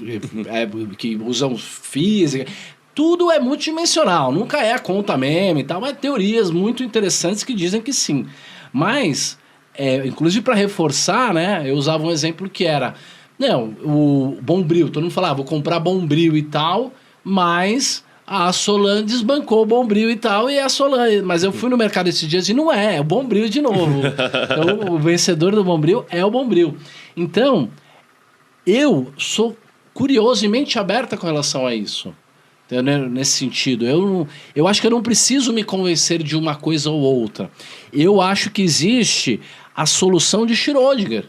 que usam física. Tudo é multidimensional, nunca é a conta meme e tal, mas teorias muito interessantes que dizem que sim. Mas, inclusive para reforçar, né, eu usava um exemplo que era, não, o Bombril, todo mundo falava, vou comprar Bombril e tal, mas a Solan desbancou o Bombril e tal, e a Solan... Mas eu fui no mercado esses dias e não é o Bombril de novo. Então, o vencedor do Bombril é o Bombril. Então, eu sou curioso e mente aberta com relação a isso. Entendeu? Nesse sentido. Eu acho que eu não preciso me convencer de uma coisa ou outra. Eu acho que existe a solução de Schrödinger.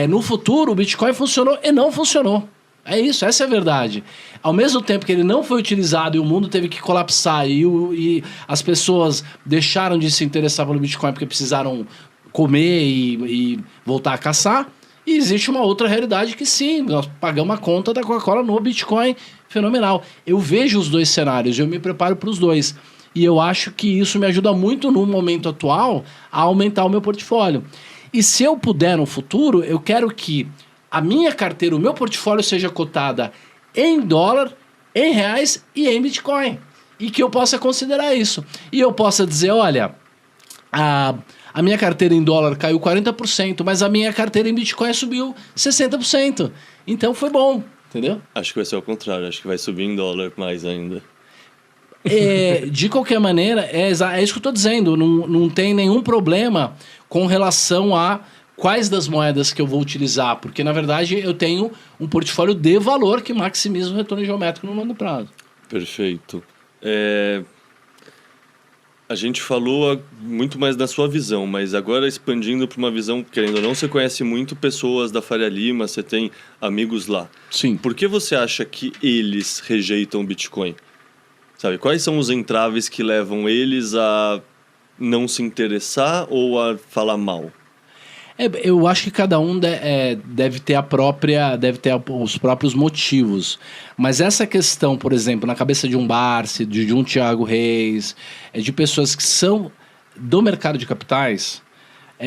No futuro, o Bitcoin funcionou e não funcionou. É isso, essa é a verdade. Ao mesmo tempo que ele não foi utilizado e o mundo teve que colapsar e as pessoas deixaram de se interessar pelo Bitcoin porque precisaram comer e voltar a caçar, e existe uma outra realidade que sim, nós pagamos a conta da Coca-Cola no Bitcoin, fenomenal. Eu vejo os dois cenários, eu me preparo para os dois. E eu acho que isso me ajuda muito no momento atual a aumentar o meu portfólio. E se eu puder no futuro, eu quero que a minha carteira, o meu portfólio seja cotada em dólar, em reais e em Bitcoin. E que eu possa considerar isso. E eu possa dizer, olha, a minha carteira em dólar caiu 40%, mas a minha carteira em Bitcoin subiu 60%. Então foi bom, entendeu? Acho que vai ser ao contrário, acho que vai subir em dólar mais ainda. De qualquer maneira, é isso que eu estou dizendo, não tem nenhum problema com relação a quais das moedas que eu vou utilizar, porque na verdade eu tenho um portfólio de valor que maximiza o retorno geométrico no longo prazo. Perfeito. A gente falou muito mais da sua visão, mas agora expandindo para uma visão, querendo ou não, você conhece muito pessoas da Faria Lima, você tem amigos lá. Sim. Por que você acha que eles rejeitam o Bitcoin? Sabe, quais são os entraves que levam eles a não se interessar ou a falar mal? Eu acho que cada um deve ter os próprios motivos. Mas essa questão, por exemplo, na cabeça de um Barsi, de um Thiago Reis, de pessoas que são do mercado de capitais,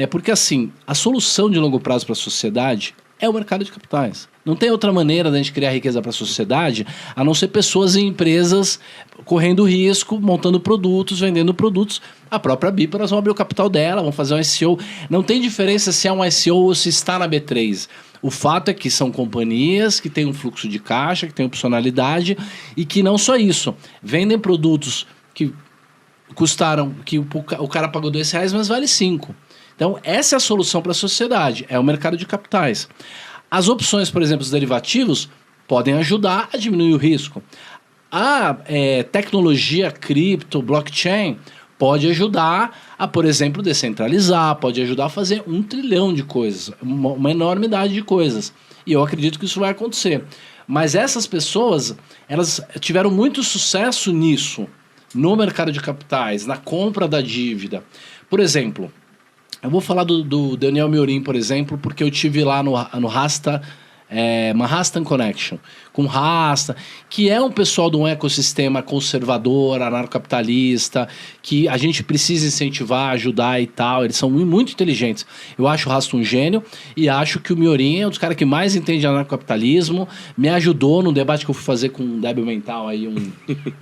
porque assim, a solução de longo prazo para a sociedade é o mercado de capitais. Não tem outra maneira da gente criar riqueza para a sociedade a não ser pessoas e empresas correndo risco, montando produtos, vendendo produtos. A própria BIPA, nós vamos abrir o capital dela, vamos fazer um ICO. Não tem diferença se é um ICO ou se está na B3. O fato é que são companhias que têm um fluxo de caixa, que têm opcionalidade e que não só isso, vendem produtos que custaram, que o cara pagou R$2, mas vale 5. Então, essa é a solução para a sociedade, é o mercado de capitais. As opções, por exemplo, os derivativos, podem ajudar a diminuir o risco. A tecnologia cripto, blockchain, pode ajudar a, por exemplo, descentralizar, pode ajudar a fazer 1 trilhão de coisas, uma enormidade de coisas. E eu acredito que isso vai acontecer. Mas essas pessoas, elas tiveram muito sucesso nisso, no mercado de capitais, na compra da dívida. Por exemplo, eu vou falar do Daniel Miorin, por exemplo, porque eu tive lá no Rasta, Manhattan Connection, com Rasta, que é um pessoal de um ecossistema conservador, anarcocapitalista, que a gente precisa incentivar, ajudar e tal. Eles são muito inteligentes. Eu acho o Rasta um gênio e acho que o Miorin é um dos caras que mais entende anarcocapitalismo. Me ajudou no debate que eu fui fazer com um débil mental, aí, um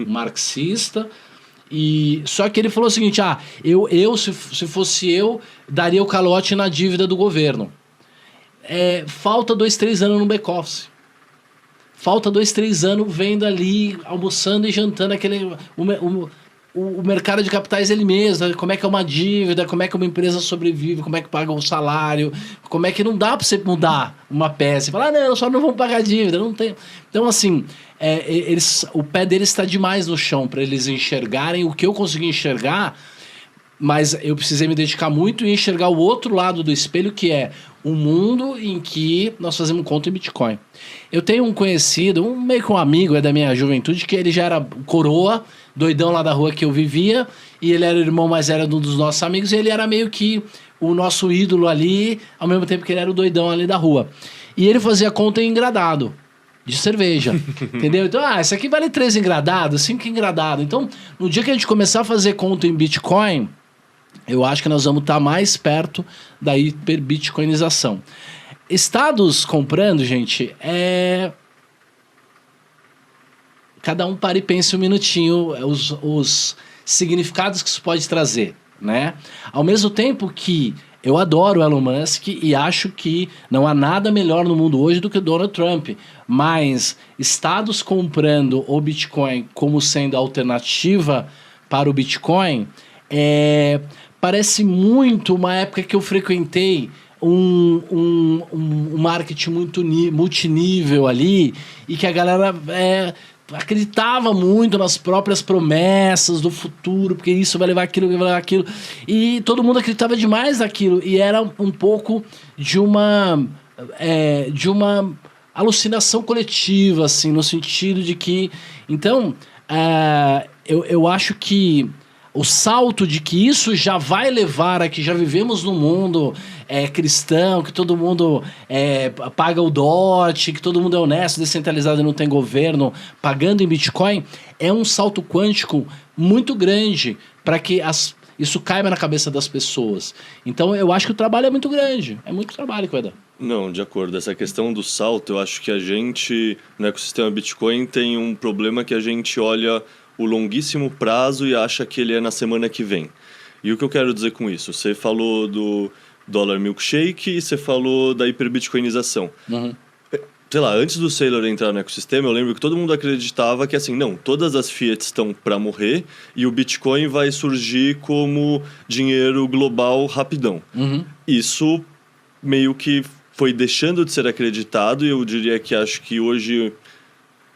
marxista. E só que ele falou o seguinte, se fosse eu, daria o calote na dívida do governo. Falta 2, 3 anos no back-office. Falta 2, 3 anos vendo ali, almoçando e jantando o mercado de capitais ele mesmo, como é que é uma dívida, como é que uma empresa sobrevive, como é que paga o salário, como é que não dá para você mudar uma peça e falar, não, só não vamos pagar dívida, não tem. Então, assim, o pé deles está demais no chão para eles enxergarem o que eu consegui enxergar, mas eu precisei me dedicar muito em enxergar o outro lado do espelho, que é um mundo em que nós fazemos conta em Bitcoin. Eu tenho um conhecido, meio que um amigo da minha juventude, que ele já era coroa, doidão lá da rua que eu vivia, e ele era o irmão mais velho de um dos nossos amigos, e ele era meio que o nosso ídolo ali, ao mesmo tempo que ele era o doidão ali da rua. E ele fazia conta em engradado de cerveja, entendeu? Então, isso aqui vale 3 engradados, 5 engradados. Então, no dia que a gente começar a fazer conta em Bitcoin, eu acho que nós vamos estar mais perto da hiperbitcoinização. Estados comprando, gente, cada um para e pense um minutinho os significados que isso pode trazer, né? Ao mesmo tempo que eu adoro o Elon Musk e acho que não há nada melhor no mundo hoje do que o Donald Trump, mas estados comprando o Bitcoin como sendo alternativa para o Bitcoin, parece muito uma época que eu frequentei um marketing muito multinível ali e que a galera acreditava muito nas próprias promessas do futuro, porque isso vai levar aquilo, vai levar aquilo. E todo mundo acreditava demais naquilo. E era um pouco de uma alucinação coletiva, assim, no sentido de que... Então, eu acho que o salto de que isso já vai levar a que já vivemos num mundo cristão, que todo mundo paga o DOT, que todo mundo é honesto, descentralizado e não tem governo, pagando em Bitcoin, é um salto quântico muito grande para que isso caiba na cabeça das pessoas. Então eu acho que o trabalho é muito grande, é muito trabalho que vai dar. Não, de acordo. Essa questão do salto, eu acho que a gente, no ecossistema Bitcoin, tem um problema que a gente olha o longuíssimo prazo e acha que ele é na semana que vem. E o que eu quero dizer com isso? Você falou do dólar milkshake e você falou da hiperbitcoinização. Uhum. Sei lá, antes do Saylor entrar no ecossistema, eu lembro que todo mundo acreditava que assim, não, todas as fiat estão para morrer e o Bitcoin vai surgir como dinheiro global rapidão. Uhum. Isso meio que foi deixando de ser acreditado e eu diria que acho que hoje...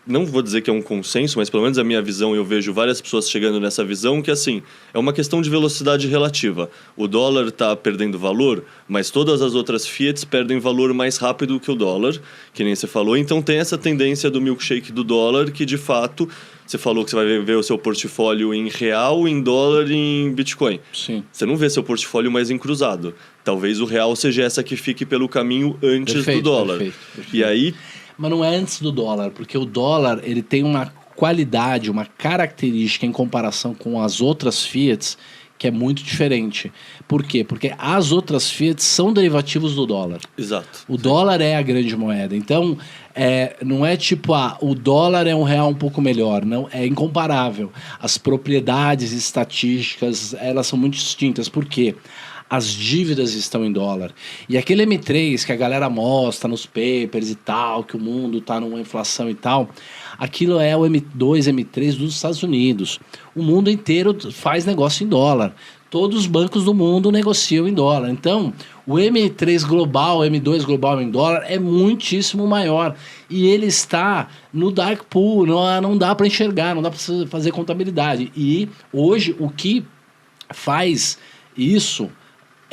Não vou dizer que é um consenso, mas pelo menos a minha visão, eu vejo várias pessoas chegando nessa visão, que assim, é uma questão de velocidade relativa. O dólar está perdendo valor, mas todas as outras fiats perdem valor mais rápido que o dólar, que nem você falou. Então tem essa tendência do milkshake do dólar, que de fato, você falou que você vai ver o seu portfólio em real, em dólar e em Bitcoin. Sim. Você não vê seu portfólio mais encruzado. Talvez o real seja essa que fique pelo caminho antes do dólar. Perfeito. E aí... Mas não é antes do dólar, porque o dólar ele tem uma qualidade, uma característica em comparação com as outras fiats que é muito diferente. Por quê? Porque as outras fiats são derivativos do dólar. Exato. O dólar é a grande moeda. Então, não é tipo, o dólar é um real um pouco melhor. Não, é incomparável. As propriedades estatísticas, elas são muito distintas. Por quê? As dívidas estão em dólar. E aquele M3 que a galera mostra nos papers e tal, que o mundo está numa inflação e tal, aquilo é o M2, M3 dos Estados Unidos. O mundo inteiro faz negócio em dólar. Todos os bancos do mundo negociam em dólar. Então, o M3 global, M2 global em dólar é muitíssimo maior. E ele está no dark pool, não dá para enxergar, não dá para fazer contabilidade. E hoje o que faz isso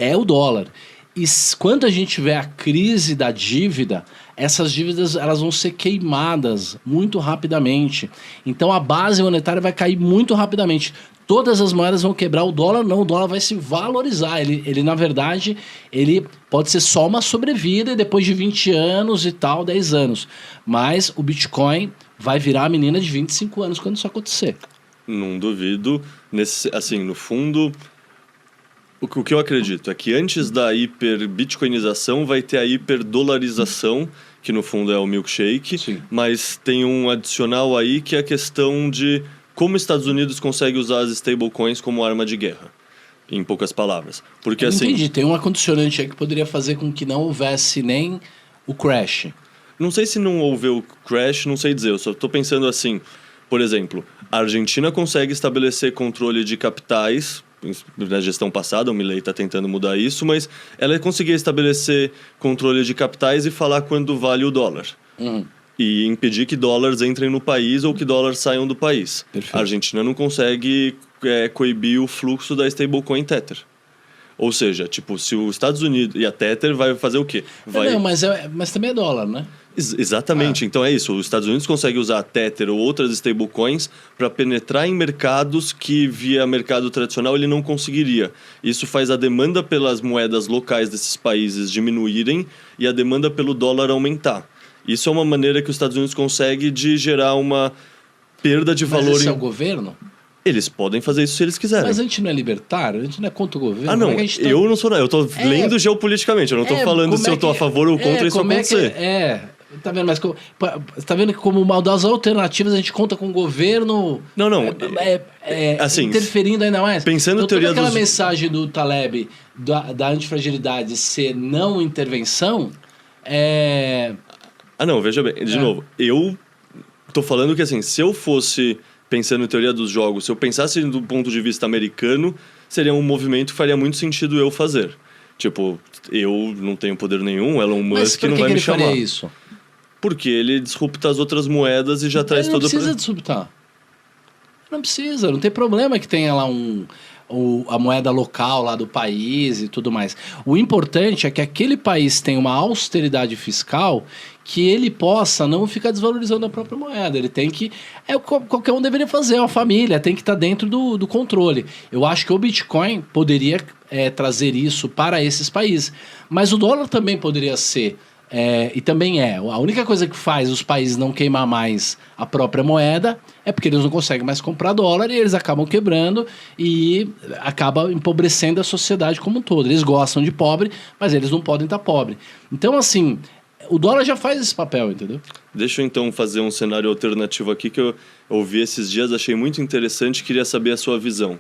é o dólar. E quando a gente tiver a crise da dívida, essas dívidas elas vão ser queimadas muito rapidamente. Então a base monetária vai cair muito rapidamente. Todas as moedas vão quebrar, o dólar não, o dólar vai se valorizar. Ele na verdade, ele pode ser só uma sobrevida depois de 20 anos e tal, 10 anos. Mas o Bitcoin vai virar a menina de 25 anos quando isso acontecer. Não duvido. Assim, no fundo... O que eu acredito é que antes da hiperbitcoinização vai ter a hiperdolarização, que no fundo é o milkshake, Sim. Mas tem um adicional aí que é a questão de como os Estados Unidos conseguem usar as stablecoins como arma de guerra, em poucas palavras. Porque eu assim... Entendi, tem uma condicionante aí que poderia fazer com que não houvesse nem o crash. Não sei se não houve o crash, não sei dizer, eu só estou pensando assim... Por exemplo, a Argentina consegue estabelecer controle de capitais. Na gestão passada, o Milei está tentando mudar isso, mas ela conseguia estabelecer controle de capitais e falar quando vale o dólar. E impedir que dólares entrem no país ou que dólares saiam do país. Perfeito. A Argentina não consegue coibir o fluxo da stablecoin Tether. Ou seja, tipo, se os Estados Unidos... E a Tether vai fazer o quê? Não, mas também é dólar, né? Exatamente. Então é isso. Os Estados Unidos conseguem usar a Tether ou outras stablecoins para penetrar em mercados que, via mercado tradicional, ele não conseguiria. Isso faz a demanda pelas moedas locais desses países diminuírem e a demanda pelo dólar aumentar. Isso é uma maneira que os Estados Unidos conseguem de gerar uma perda de valor... Mas esse é o governo? Eles podem fazer isso se eles quiserem. Mas a gente não é libertário? A gente não é contra o governo? Ah, não. Eu não sou... Eu tô lendo geopoliticamente. Eu não tô falando se eu tô a favor ou contra isso acontecer. Tá vendo? Mas tá vendo que como uma das alternativas a gente conta com o governo... Não. Assim, interferindo ainda mais. Pensando em teoria aquela mensagem do Taleb da antifragilidade ser não intervenção... Ah, não. Veja bem. De novo. Eu tô falando que, assim, se eu fosse... Pensando em teoria dos jogos, se eu pensasse do ponto de vista americano, seria um movimento que faria muito sentido eu fazer. Tipo, eu não tenho poder nenhum, Elon Musk não vai me chamar. Mas por que ele faria isso? Porque ele disrupta as outras moedas e já traz todo o... Não precisa disruptar. Não precisa, não tem problema que tenha lá a moeda local lá do país e tudo mais. O importante é que aquele país tenha uma austeridade fiscal que ele possa não ficar desvalorizando a própria moeda. Ele tem que... qualquer um deveria fazer, uma família, tem que estar dentro do controle. Eu acho que o Bitcoin poderia trazer isso para esses países. Mas o dólar também poderia ser... e também a única coisa que faz os países não queimar mais a própria moeda é porque eles não conseguem mais comprar dólar e eles acabam quebrando e acaba empobrecendo a sociedade como um todo. Eles gostam de pobre, mas eles não podem estar pobre. Então, assim, o dólar já faz esse papel, entendeu? Deixa eu então fazer um cenário alternativo aqui que eu ouvi esses dias, achei muito interessante, queria saber a sua visão.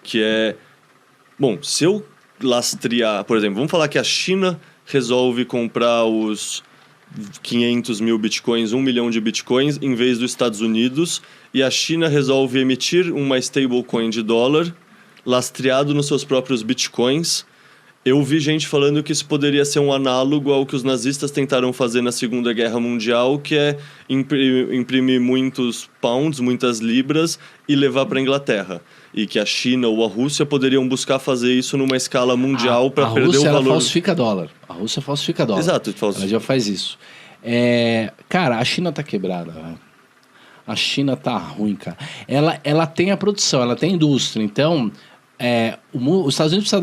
Que é, bom, se eu lastrear, por exemplo, vamos falar que a China resolve comprar os 500 mil bitcoins, 1 milhão de bitcoins, em vez dos Estados Unidos, e a China resolve emitir uma stablecoin de dólar lastreado nos seus próprios bitcoins. Eu vi gente falando que isso poderia ser um análogo ao que os nazistas tentaram fazer na Segunda Guerra Mundial, que é imprimir muitos pounds, muitas libras, e levar para a Inglaterra. E que a China ou a Rússia poderiam buscar fazer isso numa escala mundial para perder o valor. A Rússia falsifica dólar. A Rússia falsifica dólar. Exato. Ela já faz isso. Cara, a China tá quebrada, velho. A China tá ruim, cara. Ela tem a produção, ela tem a indústria. Então, os Estados Unidos precisa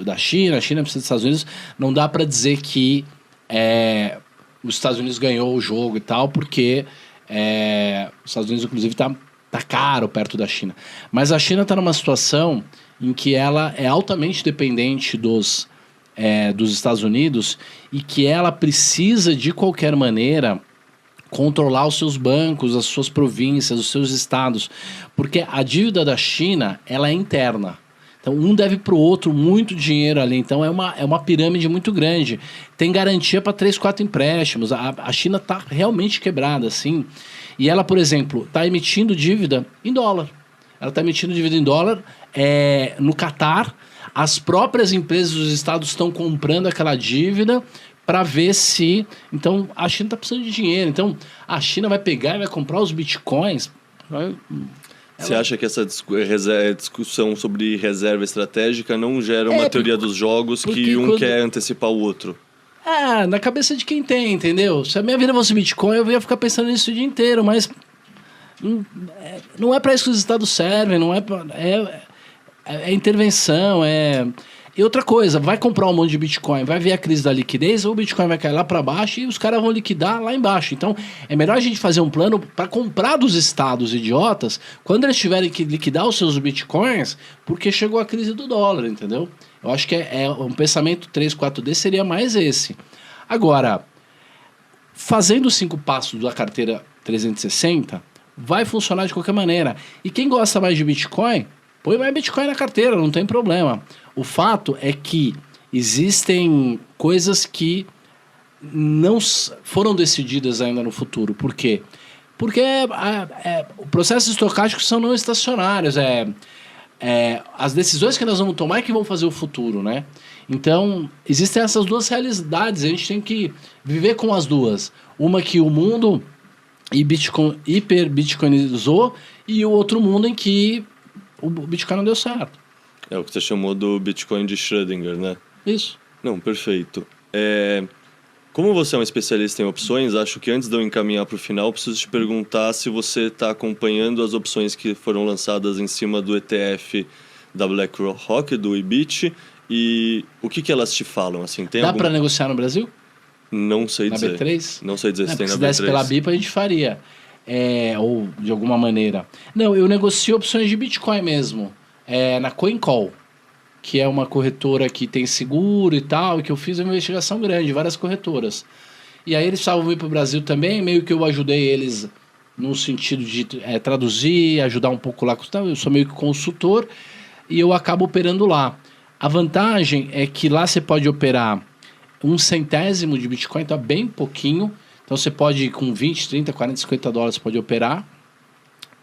da China, a China precisa dos Estados Unidos. Não dá para dizer que os Estados Unidos ganhou o jogo e tal, porque os Estados Unidos, inclusive, tá caro perto da China. Mas a China está numa situação em que ela é altamente dependente dos Estados Unidos e que ela precisa, de qualquer maneira, controlar os seus bancos, as suas províncias, os seus estados. Porque a dívida da China, ela é interna. Então, um deve para o outro muito dinheiro ali. Então, é uma pirâmide muito grande. Tem garantia para 3, 4 empréstimos. A China está realmente quebrada, assim. E ela, por exemplo, está emitindo dívida em dólar. Ela está emitindo dívida em dólar no Catar. As próprias empresas dos estados estão comprando aquela dívida para ver se... Então, a China está precisando de dinheiro. Então, a China vai pegar e vai comprar os bitcoins. Você acha que essa discussão sobre reserva estratégica não gera uma teoria dos jogos que um quer antecipar o outro? Na cabeça de quem tem, entendeu? Se a minha vida fosse Bitcoin, eu ia ficar pensando nisso o dia inteiro, mas não é para isso que os estados servem, não é intervenção, E outra coisa, vai comprar um monte de Bitcoin, vai ver a crise da liquidez, ou o Bitcoin vai cair lá para baixo e os caras vão liquidar lá embaixo. Então, é melhor a gente fazer um plano para comprar dos estados idiotas quando eles tiverem que liquidar os seus Bitcoins, porque chegou a crise do dólar, entendeu? Eu acho que um pensamento 3, 4D seria mais esse. Agora, fazendo os 5 passos da carteira 360, vai funcionar de qualquer maneira. E quem gosta mais de Bitcoin, põe mais Bitcoin na carteira, não tem problema. O fato é que existem coisas que não foram decididas ainda no futuro. Por quê? Porque o processo estocástico são não estacionários. As decisões que nós vamos tomar é que vão fazer o futuro, né? Então, existem essas duas realidades. A gente tem que viver com as duas. Uma que o mundo hiper-bitcoinizou e o outro mundo em que o Bitcoin não deu certo. É o que você chamou do Bitcoin de Schrödinger, né? Isso. Não, perfeito. Como você é um especialista em opções, acho que antes de eu encaminhar para o final, preciso te perguntar se você está acompanhando as opções que foram lançadas em cima do ETF da BlackRock, do IBIT, e o que elas te falam? Assim, Dá para negociar no Brasil? Não sei na dizer. B3? Não sei dizer se tem na Se B3. desse pela BIP, a gente faria. Ou de alguma maneira. Não, eu negocio opções de Bitcoin mesmo. Na CoinCall, que é uma corretora que tem seguro e tal, e que eu fiz uma investigação grande, várias corretoras. E aí eles precisavam vir para o Brasil também, meio que eu ajudei eles no sentido de traduzir, ajudar um pouco lá. Eu sou meio que consultor e eu acabo operando lá. A vantagem é que lá você pode operar 0,01 de Bitcoin, então é bem pouquinho. Então você pode, com 20, 30, 40, 50 dólares, você pode operar.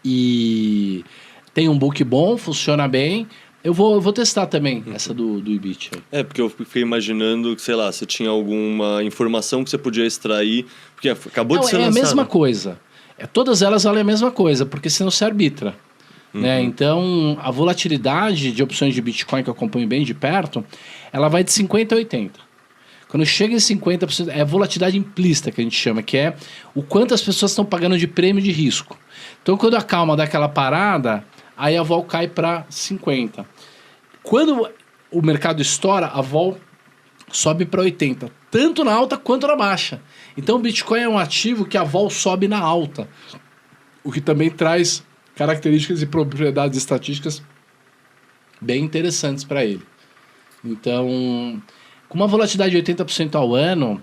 E tem um book bom, funciona bem. Eu vou testar também essa do IBIT. Porque eu fiquei imaginando que, sei lá, você tinha alguma informação que você podia extrair, porque acabou de ser lançada. É a mesma coisa. Todas elas valem a mesma coisa, porque senão você arbitra. Né? Então, a volatilidade de opções de Bitcoin, que eu acompanho bem de perto, ela vai de 50% a 80%. Quando chega em 50%, é a volatilidade implícita que a gente chama, que é o quanto as pessoas estão pagando de prêmio de risco. Então, quando a calma dá aquela parada, aí a vol cai para 50%. Quando o mercado estoura, a vol sobe para 80%, tanto na alta quanto na baixa. Então, o Bitcoin é um ativo que a vol sobe na alta, o que também traz características e propriedades estatísticas bem interessantes para ele. Então, com uma volatilidade de 80% ao ano,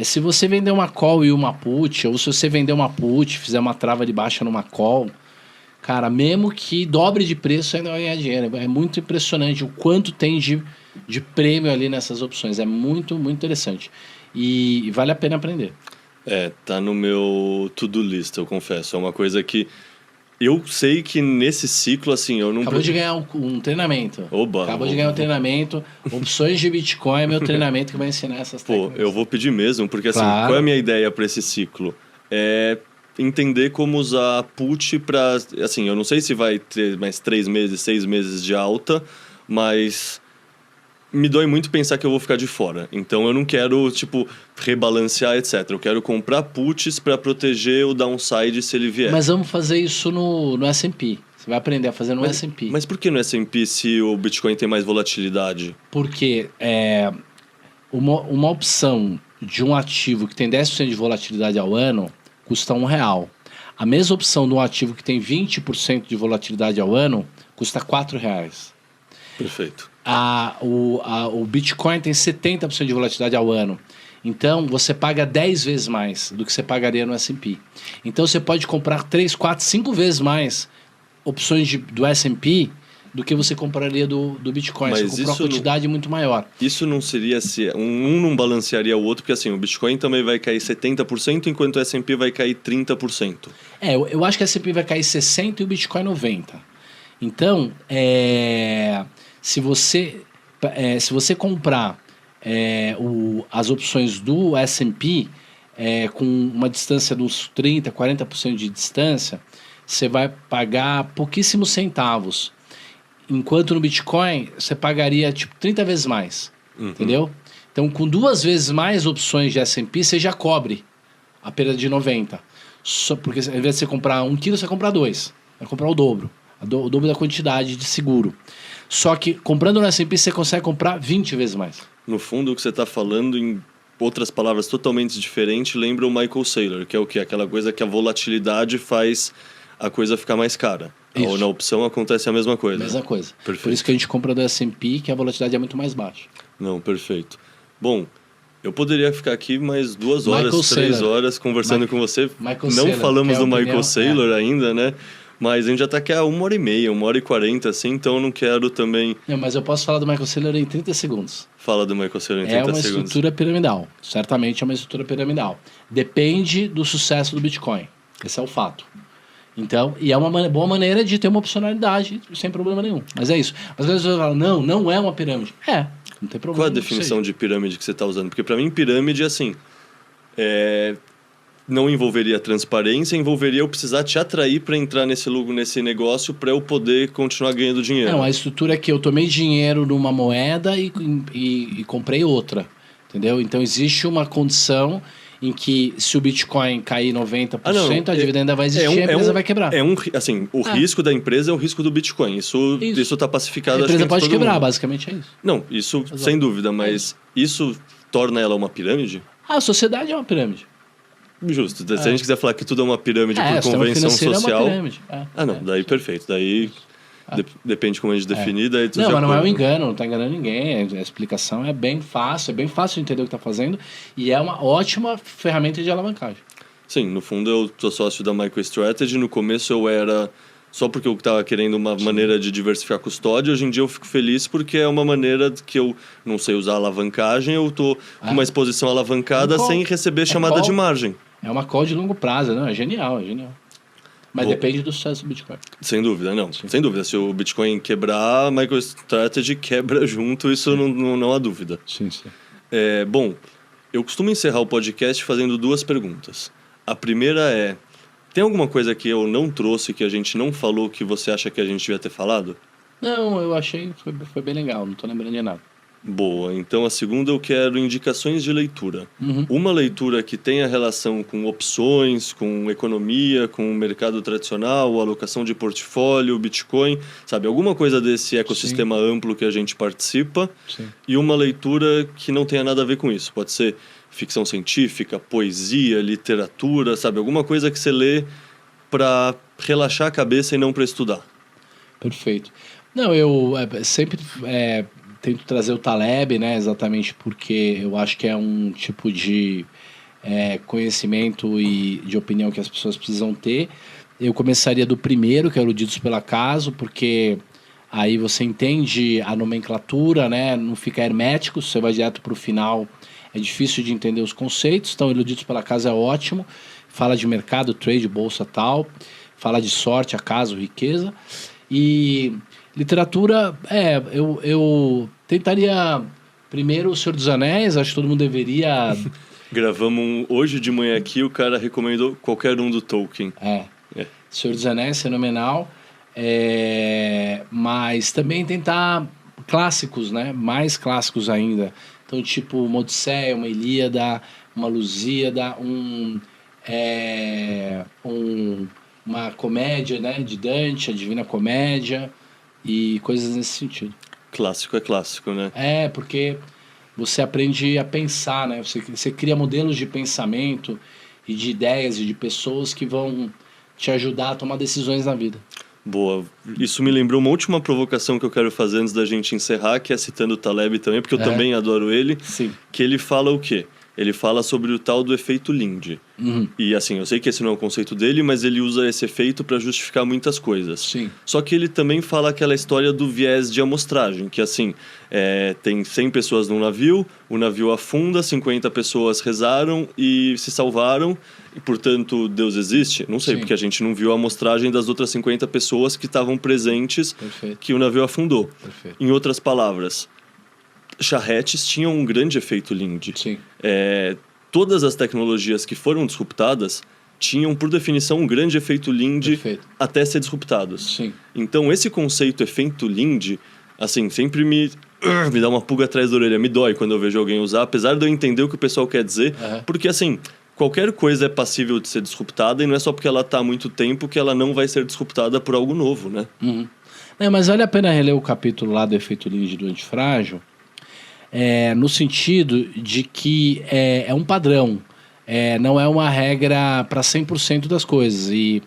se você vender uma call e uma put, ou se você vender uma put, fizer uma trava de baixa numa call, cara, mesmo que dobre de preço, ainda vai ganhar dinheiro. É muito impressionante o quanto tem de prêmio ali nessas opções. É muito, muito interessante. E vale a pena aprender. Tá no meu to-do list, eu confesso. É uma coisa que eu sei que nesse ciclo, assim, eu não... Acabou de ganhar um treinamento. Acabou de ganhar um treinamento. Opções de Bitcoin é meu treinamento que vai ensinar essas técnicas. Eu vou pedir mesmo, porque assim, qual é a minha ideia para esse ciclo? Entender como usar put para... Assim, eu não sei se vai ter mais 3 meses, 6 meses de alta, mas me dói muito pensar que eu vou ficar de fora. Então eu não quero, rebalancear, etc. Eu quero comprar puts para proteger o downside se ele vier. Mas vamos fazer isso no S&P. Você vai aprender a fazer no S&P. Mas por que no S&P se o Bitcoin tem mais volatilidade? Porque uma opção de um ativo que tem 10% de volatilidade ao ano custa R$1. A mesma opção de um ativo que tem 20% de volatilidade ao ano custa R$4. Perfeito. O Bitcoin tem 70% de volatilidade ao ano. Então, você paga 10 vezes mais do que você pagaria no S&P. Então, você pode comprar 3, 4, 5 vezes mais opções do S&P do que você compraria do Bitcoin. Mas você comprou uma quantidade muito maior. Isso não seria se um não balancearia o outro, porque assim, o Bitcoin também vai cair 70%, enquanto o S&P vai cair 30%. Eu acho que o S&P vai cair 60% e o Bitcoin 90%. Então, se você comprar as opções do S&P com uma distância de uns 30%, 40% de distância, você vai pagar pouquíssimos centavos. Enquanto no Bitcoin, você pagaria 30 vezes mais. Entendeu? Então, com 2 vezes mais opções de S&P, você já cobre a perda de 90. Só porque, ao invés de você comprar 1 quilo, você vai comprar 2. Vai comprar o dobro. O dobro da quantidade de seguro. Só que, comprando no S&P, você consegue comprar 20 vezes mais. No fundo, o que você está falando, em outras palavras totalmente diferentes, lembra o Michael Saylor, que é o quê? Aquela coisa que a volatilidade faz a coisa ficar mais cara. Ou na opção acontece a mesma coisa. Mesma coisa. Perfeito. Por isso que a gente compra do S&P, que a volatilidade é muito mais baixa. Não, perfeito. Bom, eu poderia ficar aqui mais 2 horas, 3 horas conversando com você. Não falamos do Michael Saylor ainda, né? Mas a gente já está aqui há 1h30, 1h40, assim, então eu não quero também... Não, mas eu posso falar do Michael Saylor em 30 segundos. Fala do Michael Saylor em 30 segundos. Estrutura piramidal. Certamente é uma estrutura piramidal. Depende do sucesso do Bitcoin. Esse é o fato. Então, e é uma boa maneira de ter uma opcionalidade sem problema nenhum. Mas é isso. Às vezes eu falo, não é uma pirâmide. Não tem problema. Qual a definição de pirâmide que você está usando? Porque para mim, pirâmide, assim, não envolveria transparência, envolveria eu precisar te atrair para entrar nesse negócio para eu poder continuar ganhando dinheiro. Não, a estrutura é que eu tomei dinheiro numa moeda e comprei outra, entendeu? Então existe uma condição em que se o Bitcoin cair 90%, a dívida ainda vai existir, a empresa vai quebrar. O risco da empresa é o risco do Bitcoin. Isso está pacificado. A empresa pode quebrar, basicamente é isso. Não, isso sem dúvida, mas isso torna ela uma pirâmide? A sociedade é uma pirâmide. Justo. Se a gente quiser falar que tudo é uma pirâmide por convenção social... É uma pirâmide. Daí perfeito. Daí depende como a gente definir. Daí não, mas não é um engano, não está enganando ninguém. A explicação é bem fácil de entender o que está fazendo e é uma ótima ferramenta de alavancagem. Sim, no fundo eu sou sócio da MicroStrategy. No começo eu era só porque eu estava querendo uma maneira de diversificar a custódia. Hoje em dia eu fico feliz porque é uma maneira que eu não sei usar alavancagem. Eu estou com uma exposição alavancada sem receber chamada de margem. É uma call de longo prazo, não? É genial. Mas depende do sucesso do Bitcoin. Sem dúvida, não. Sim. Sem dúvida. Se o Bitcoin quebrar, a MicroStrategy quebra junto, isso não há dúvida. Sim. Bom, eu costumo encerrar o podcast fazendo 2 perguntas. A primeira é, tem alguma coisa que eu não trouxe, que a gente não falou, que você acha que a gente devia ter falado? Não, eu achei que foi bem legal, não estou lembrando de nada. Boa, então a segunda eu quero indicações de leitura. Uma leitura que tenha relação com opções, com economia, com o mercado tradicional, alocação de portfólio, Bitcoin, sabe? Alguma coisa desse ecossistema amplo que a gente participa. Sim. E uma leitura que não tenha nada a ver com isso. Pode ser ficção científica, poesia, literatura, sabe? Alguma coisa que você lê para relaxar a cabeça e não para estudar. Perfeito. Não, eu sempre... tento trazer o Taleb, né? Exatamente porque eu acho que é um tipo de conhecimento e de opinião que as pessoas precisam ter. Eu começaria do primeiro, que é Eruditos pelo Acaso, porque aí você entende a nomenclatura, né? Não fica hermético, você vai direto para o final, é difícil de entender os conceitos. Então, Eruditos pelo Acaso é ótimo. Fala de mercado, trade, bolsa, tal. Fala de sorte, acaso, riqueza. E... literatura, eu tentaria primeiro O Senhor dos Anéis, acho que todo mundo deveria... Gravamos hoje de manhã aqui, o cara recomendou qualquer um do Tolkien. Senhor dos Anéis, fenomenal, mas também tentar clássicos, né? Mais clássicos ainda. Então, tipo, uma Odisseia, uma Ilíada, uma Lusíada, uma comédia, né? De Dante, a Divina Comédia... e coisas nesse sentido. Clássico é clássico, né? Porque você aprende a pensar, né? Você cria modelos de pensamento e de ideias e de pessoas que vão te ajudar a tomar decisões na vida. Boa. Isso me lembrou uma última provocação que eu quero fazer antes da gente encerrar, que é citando o Taleb também, porque eu também adoro ele. Sim. Que ele fala o quê? Ele fala sobre o tal do efeito Lindy. E assim, eu sei que esse não é o conceito dele, mas ele usa esse efeito para justificar muitas coisas. Sim. Só que ele também fala aquela história do viés de amostragem, que assim, tem 100 pessoas num navio, o navio afunda, 50 pessoas rezaram e se salvaram, e portanto Deus existe? Não sei, porque a gente não viu a amostragem das outras 50 pessoas que estavam presentes. Perfeito. Que o navio afundou. Perfeito. Em outras palavras, charretes tinham um grande efeito Lindy. Sim. Todas as tecnologias que foram disruptadas tinham, por definição, um grande efeito Lindy até ser disruptados. Sim. Então, esse conceito efeito Lindy, assim, sempre me dá uma pulga atrás da orelha, me dói quando eu vejo alguém usar, apesar de eu entender o que o pessoal quer dizer, porque, assim, qualquer coisa é passível de ser disruptada e não é só porque ela está há muito tempo que ela não vai ser disruptada por algo novo, né? Mas vale a pena reler o capítulo lá do efeito Lindy do antifrágil, no sentido de que é um padrão, não é uma regra para 100% das coisas. E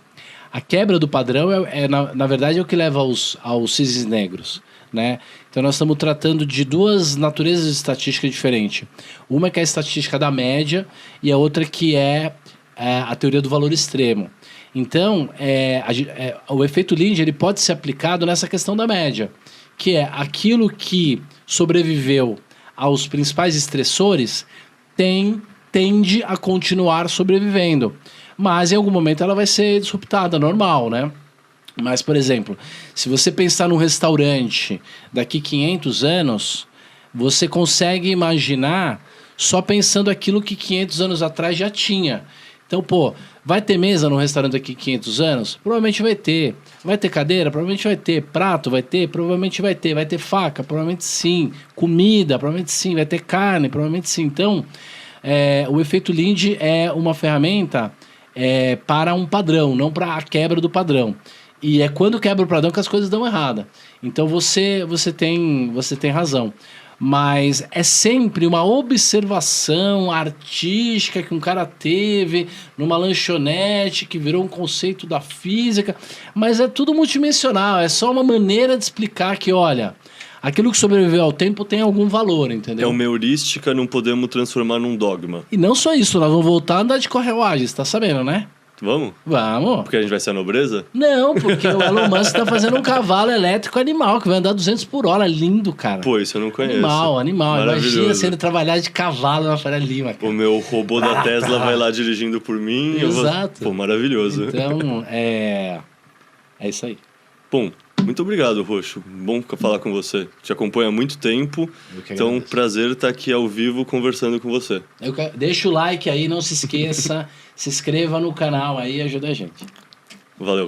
a quebra do padrão, na verdade, é o que leva aos cisnes negros, né? Então, nós estamos tratando de 2 naturezas de estatística diferentes. Uma que é a estatística da média e a outra que é a teoria do valor extremo. Então, o efeito Lindy ele pode ser aplicado nessa questão da média, que é aquilo que sobreviveu aos principais estressores tem tende a continuar sobrevivendo. Mas em algum momento ela vai ser disruptada, normal, né? Mas, por exemplo, se você pensar num restaurante daqui 500 anos, você consegue imaginar só pensando aquilo que 500 anos atrás já tinha. Então, pô, vai ter mesa no restaurante daqui 500 anos? Provavelmente vai ter. Vai ter cadeira? Provavelmente vai ter. Prato? Vai ter? Provavelmente vai ter. Vai ter faca? Provavelmente sim. Comida? Provavelmente sim. Vai ter carne? Provavelmente sim. Então, o efeito Lindy é uma ferramenta para um padrão, não para a quebra do padrão. E é quando quebra o padrão que as coisas dão errada. Então, você tem razão. Mas é sempre uma observação artística que um cara teve numa lanchonete que virou um conceito da física, mas é tudo multidimensional, é só uma maneira de explicar que, olha, aquilo que sobreviveu ao tempo tem algum valor, entendeu? É uma heurística, não podemos transformar num dogma. E não só isso, nós vamos voltar a andar de carruagem, você tá sabendo, né? Vamos? Vamos. Porque a gente vai ser a nobreza? Não, porque o Elon Musk tá fazendo um cavalo elétrico animal que vai andar 200 por hora. Lindo, cara. Pô, isso eu não conheço. Animal. Imagina sendo trabalhar de cavalo na Faria Lima, cara. O meu robô da Tesla vai lá dirigindo por mim. Exato. Pô, maravilhoso. Então, é isso aí. Bom, muito obrigado, Roxo. Bom falar com você. Te acompanho há muito tempo. Então, prazer estar aqui ao vivo conversando com você. Deixa o like aí, não se esqueça. Se inscreva no canal aí e ajuda a gente. Valeu.